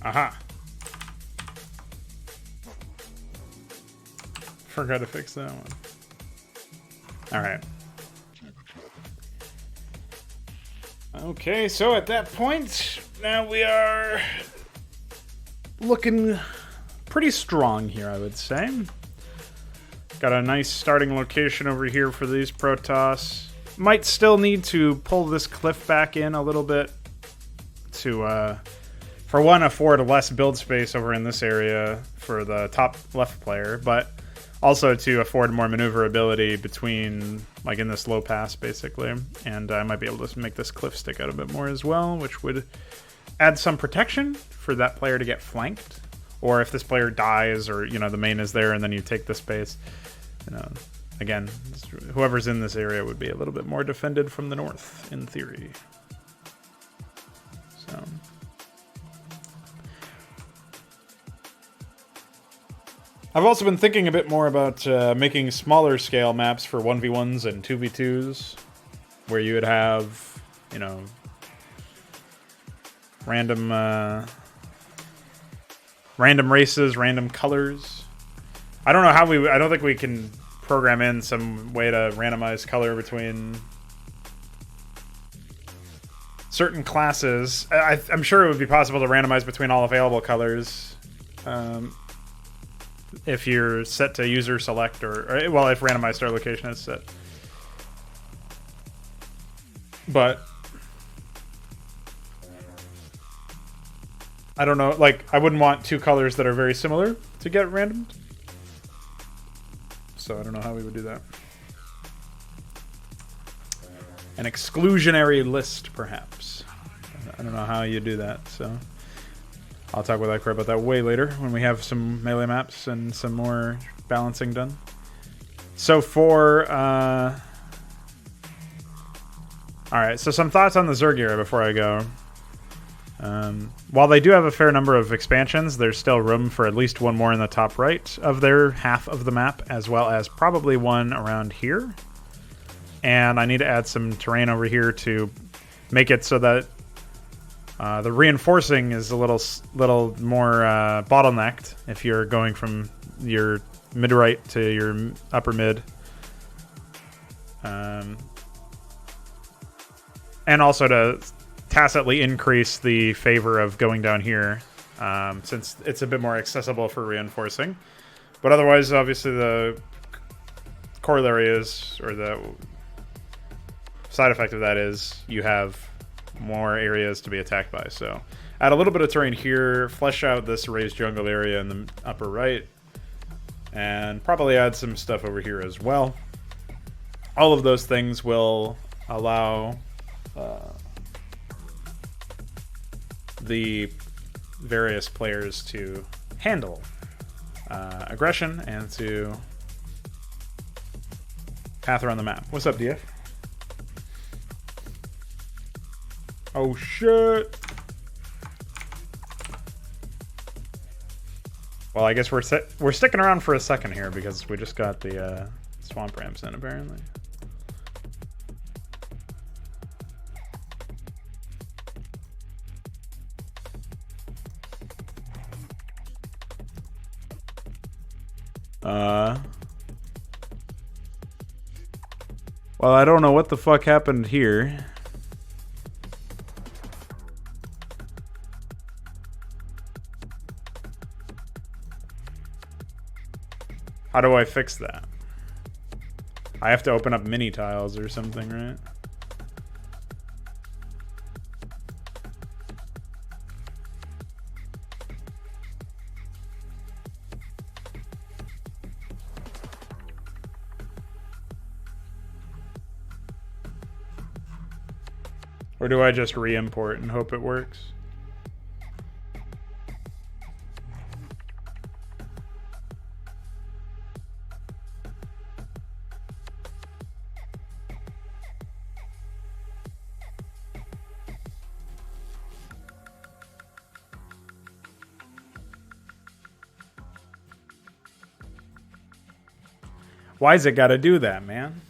Aha. Forgot to fix that one. Alright. Okay, so at that point, now we are looking pretty strong here, I would say. Got a nice starting location over here for these Protoss. Might still need to pull this cliff back in a little bit to, for one, afford less build space over in this area for the top left player, but also to afford more maneuverability between, like in this low pass, basically. And I might be able to make this cliff stick out a bit more as well, which would add some protection for that player to get flanked. Or if this player dies, or, you know, the main is there and then you take the space, you know, again, whoever's in this area would be a little bit more defended from the north, in theory. So I've also been thinking a bit more about making smaller scale maps for 1v1s and 2v2s, where you would have, you know, random races, random colors. I don't know how I don't think we can program in some way to randomize color between certain classes. I'm sure it would be possible to randomize between all available colors. If you're set to user select, or well, if randomized star location is set. But I don't know, like, I wouldn't want two colors that are very similar to get randomed. So I don't know how we would do that. An exclusionary list, perhaps. I don't know how you do that, so I'll talk with Ikra about that way later when we have some melee maps and some more balancing done. So for alright, so some thoughts on the Zerg era before I go. While they do have a fair number of expansions, there's still room for at least one more in the top right of their half of the map, as well as probably one around here. And I need to add some terrain over here to make it so that the reinforcing is a little more bottlenecked if you're going from your mid-right to your upper mid. And also to tacitly increase the favor of going down here, since it's a bit more accessible for reinforcing. But otherwise, obviously, the corollary is, or the side effect of that is, you have more areas to be attacked by. So add a little bit of terrain here, flesh out this raised jungle area in the upper right, and probably add some stuff over here as well. All of those things will allow the various players to handle aggression and to path around the map. What's up, DF? Oh shit! Well, I guess we're sticking around for a second here because we just got the swamp ramps in, apparently. Well, I don't know what the fuck happened here. How do I fix that? I have to open up mini tiles or something, right? Or do I just re-import and hope it works? Why's it gotta do that, man?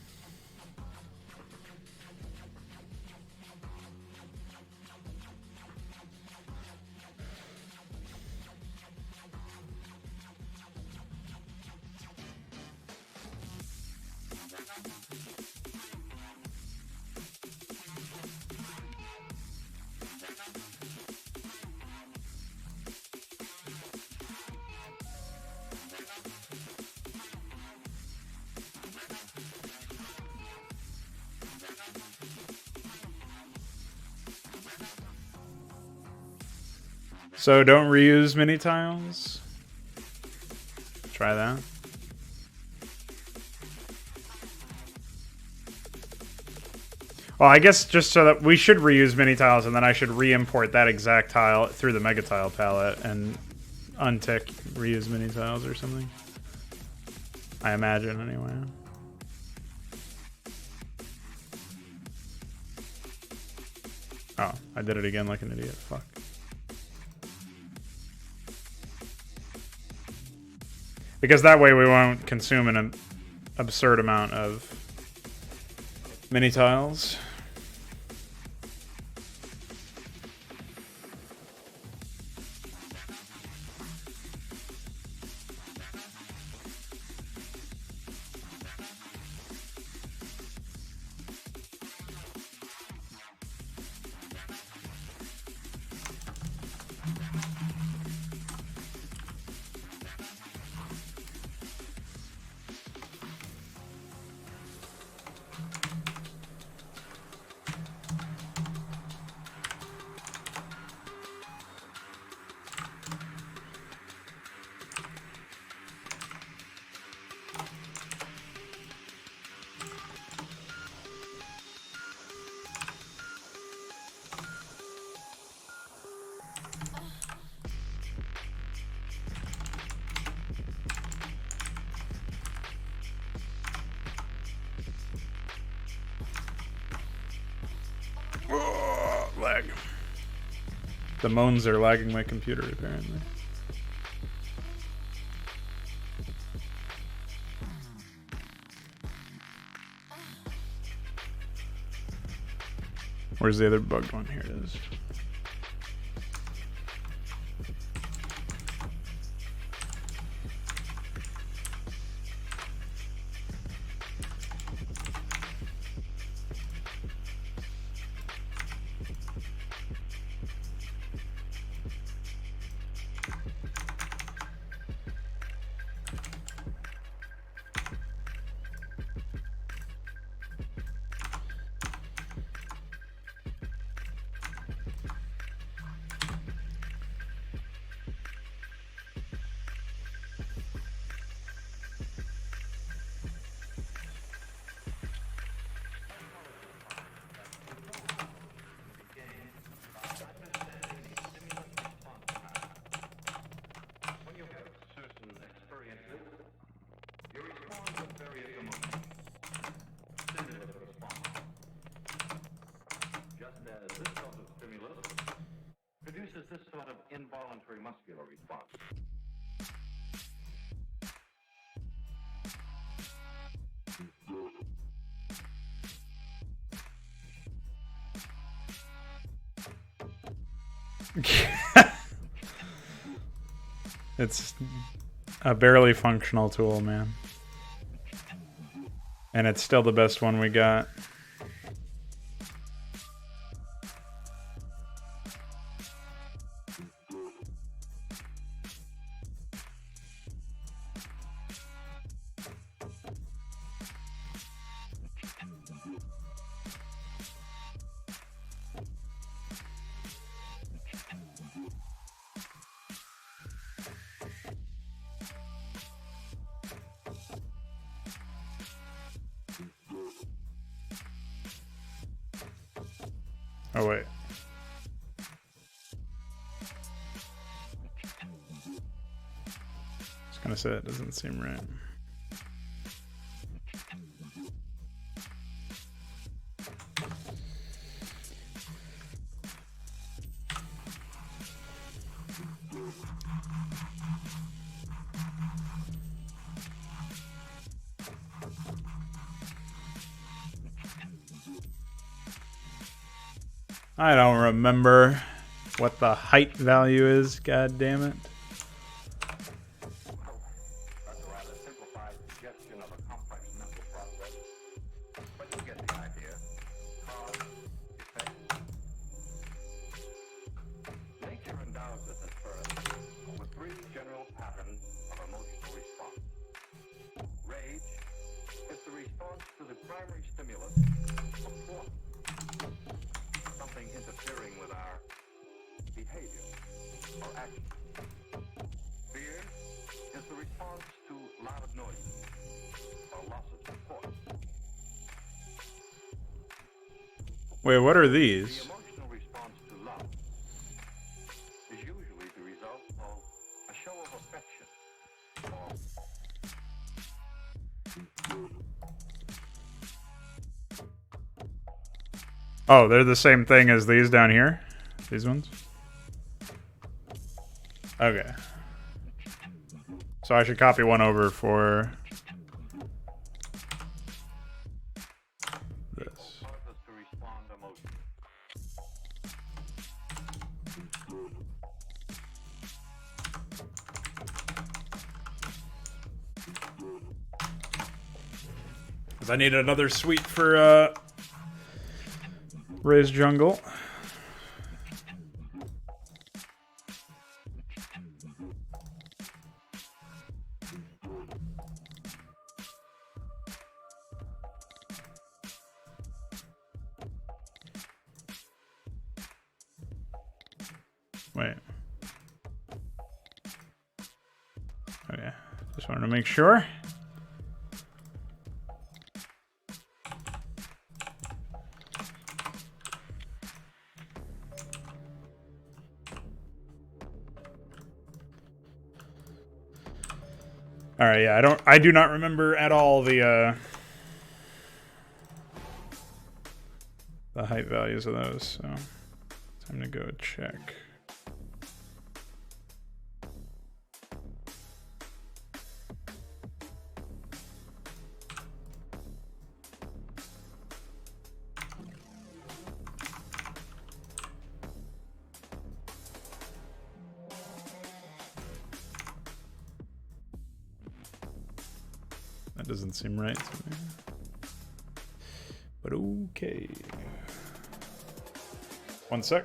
So don't reuse mini tiles? Try that. Well, I guess just so that we should reuse mini tiles, and then I should re-import that exact tile through the mega tile palette and untick reuse mini tiles or something. I imagine, anyway. Oh, I did it again like an idiot. Fuck. Because that way we won't consume an absurd amount of mini tiles. lag. The moans are lagging my computer, apparently. Where's the other bugged one? Here it is. This sort of involuntary muscular response. It's a barely functional tool, man. And it's still the best one we got. Oh, wait. I was gonna say it doesn't seem right. I don't remember what the height value is, god damn it. That's a rather simplified suggestion of a complex mental process. But you get the idea. Cause, effect. Nature endows us at birth with three general patterns of emotional response. Rage is the response to the primary stimulus of force. Something interfering with our behavior or action. Fear is the response to loud noises or loss of support. Wait, what are The these? emotional response to love is usually the result of a show of affection or Oh, they're the same thing as these down here? These ones? Okay. So I should copy one over for this. cause us to respond emotionally. Because I need another suite for Raised Jungle. Wait. Okay. Just wanted to make sure. All right, yeah, I do not remember at all the height values of those, so I'm gonna go check. That doesn't seem right to me. But okay. One sec.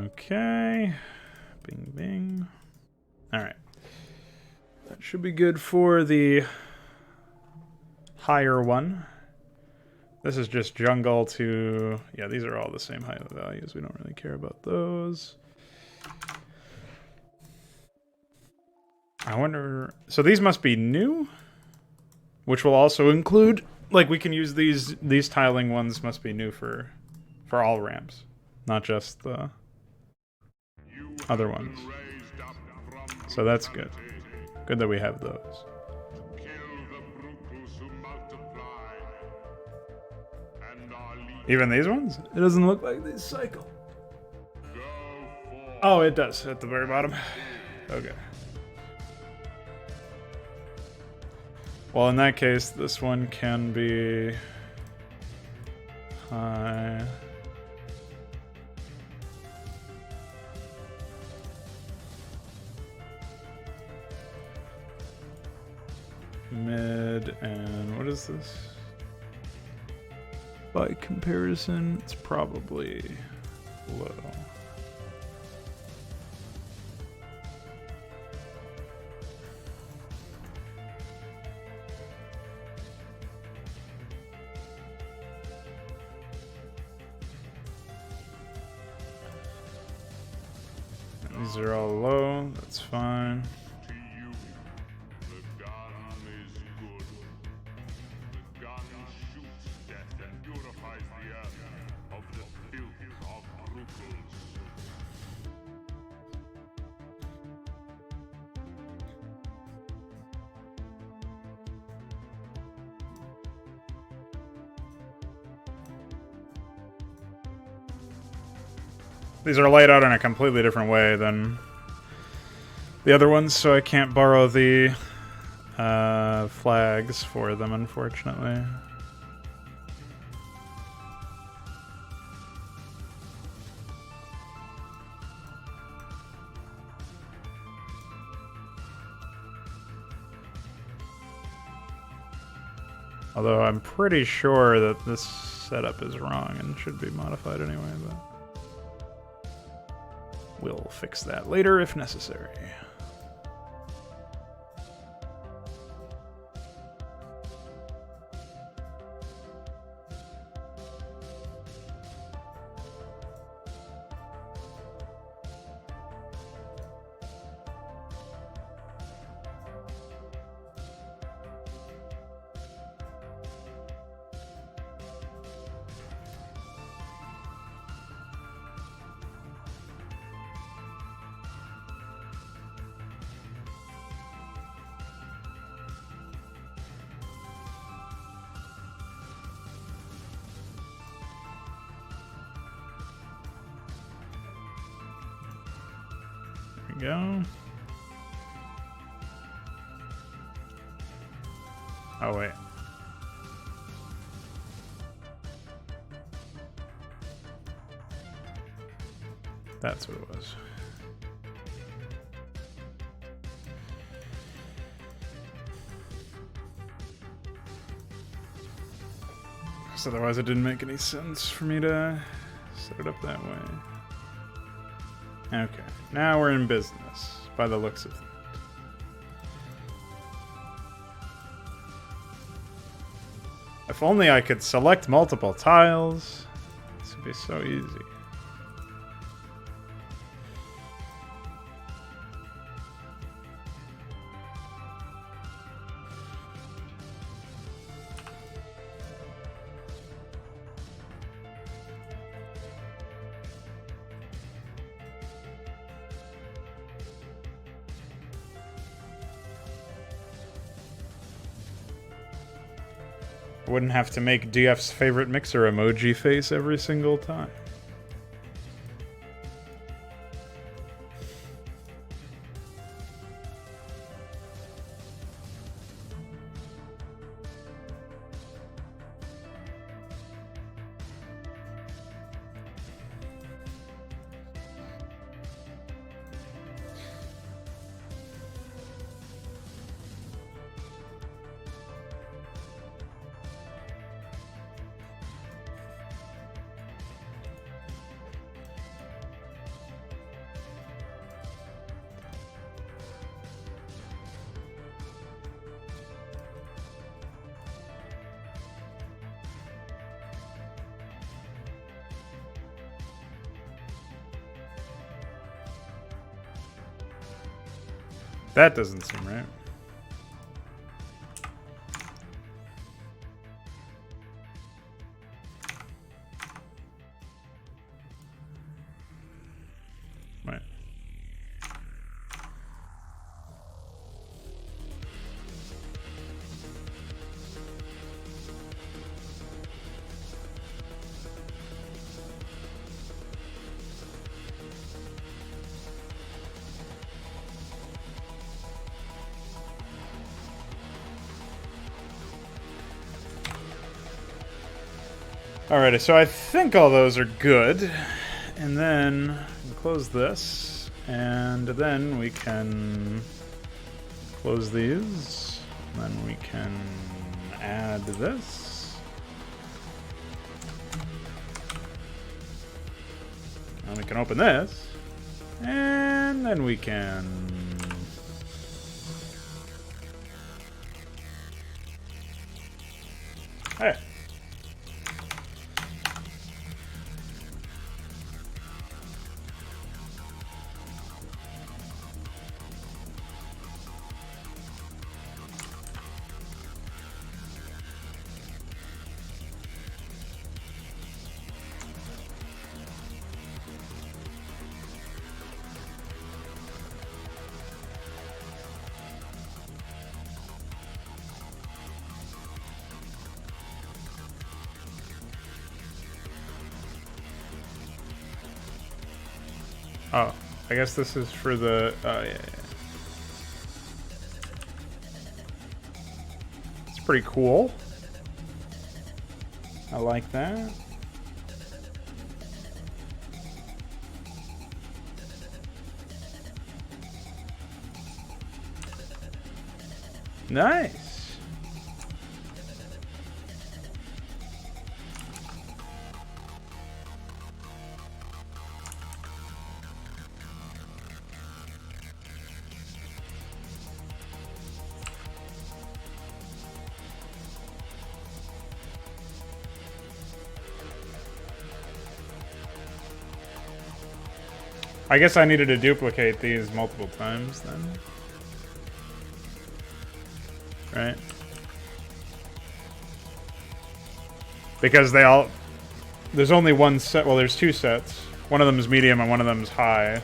Okay. Bing, bing. All right. That should be good for the higher one. This is just jungle to... Yeah, these are all the same height values. We don't really care about those. I wonder... So these must be new? Which will also include... Like, we can use these tiling ones must be new for all ramps. Not just the other ones. So that's good. Good that we have those. Even these ones? It doesn't look like they cycle. Oh, it does at the very bottom. Okay. Well, in that case, this one can be high. Mid, and what is this? By comparison, it's probably low. These are all low, that's fine. These are laid out in a completely different way than the other ones, so I can't borrow the flags for them, unfortunately. Although I'm pretty sure that this setup is wrong and should be modified anyway, but we'll fix that later if necessary. Go. Oh, wait. That's what it was. So otherwise it didn't make any sense for me to set it up that way. Okay, now we're in business, by the looks of things. If only I could select multiple tiles, this would be so easy. Wouldn't have to make DF's favorite mixer emoji face every single time. That doesn't seem right. Right. Alrighty, so I think all those are good. And then we'll close this. And then we can close these. And then we can add this. And we can open this. And then we can... Hey. Oh, I guess this is for the... Oh, yeah. It's pretty cool. I like that. Nice. I guess I needed to duplicate these multiple times then. Right? Because they all... There's only one set. Well, there's two sets. One of them is medium and one of them is high.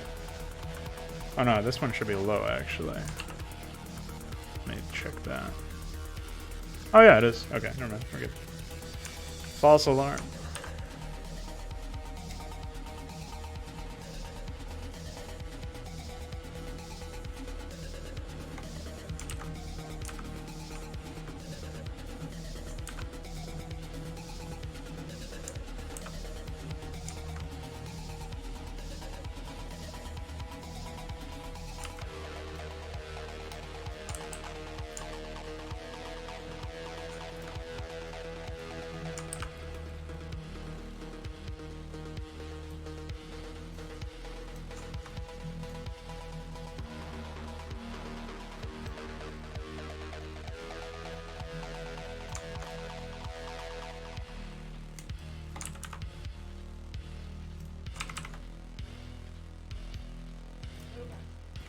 Oh no, this one should be low actually. Let me check that. Oh yeah, it is. Okay, never mind. We're good. False alarm.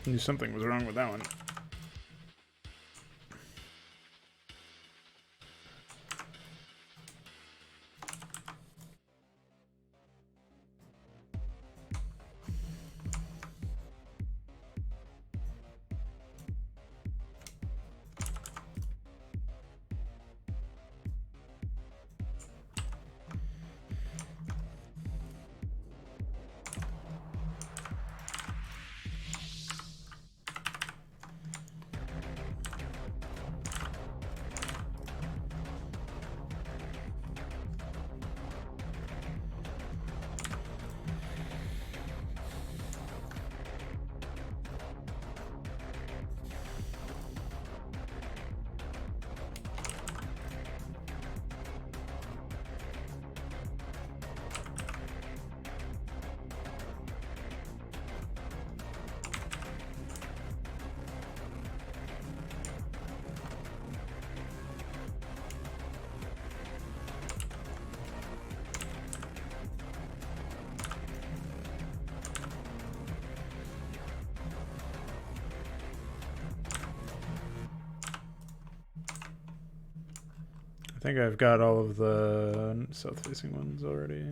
I knew something was wrong with that one. I think I've got all of the south-facing ones already.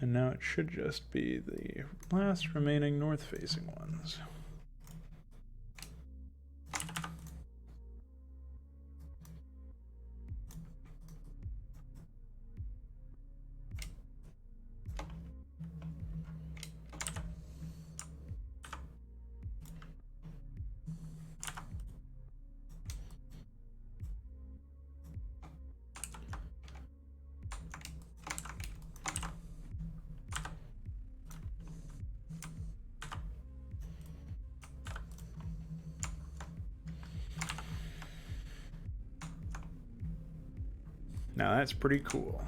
And now it should just be the last remaining north-facing ones. Now that's pretty cool.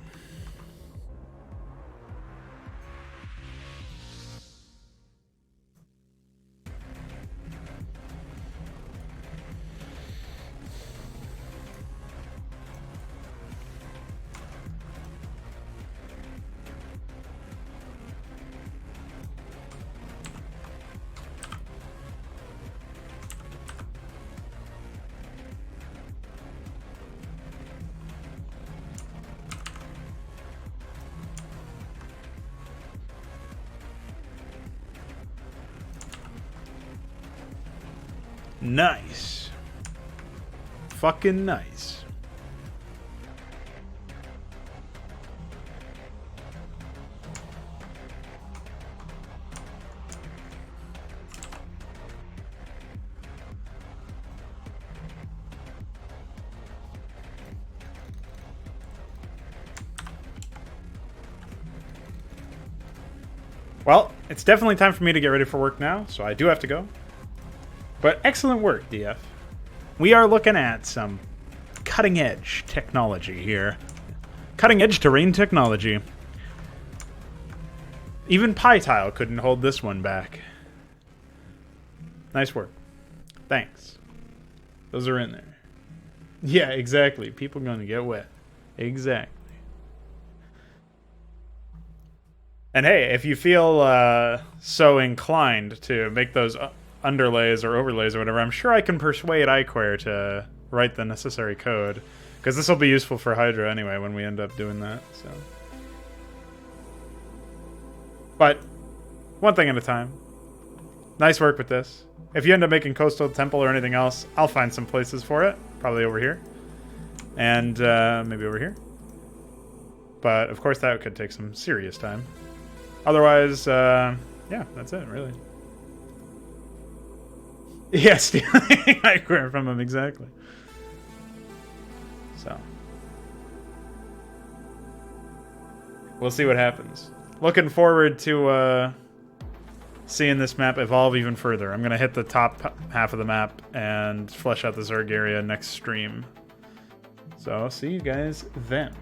Nice. Fucking nice. Well, it's definitely time for me to get ready for work now, so I do have to go. But excellent work, DF. We are looking at some cutting-edge technology here. Cutting-edge terrain technology. Even PyTile couldn't hold this one back. Nice work. Thanks. Those are in there. Yeah, exactly. People gonna get wet. Exactly. And hey, if you feel so inclined to make those underlays or overlays or whatever, I'm sure I can persuade iQuare to write the necessary code. Because this will be useful for Hydra anyway when we end up doing that. So, but one thing at a time. Nice work with this. If you end up making Coastal Temple or anything else, I'll find some places for it. Probably over here. And maybe over here. But of course that could take some serious time. Otherwise, yeah, that's it, really. Yeah, stealing iQuare from him, exactly. So, we'll see what happens. Looking forward to seeing this map evolve even further. I'm going to hit the top half of the map and flesh out the Zerg area next stream. So, I'll see you guys then.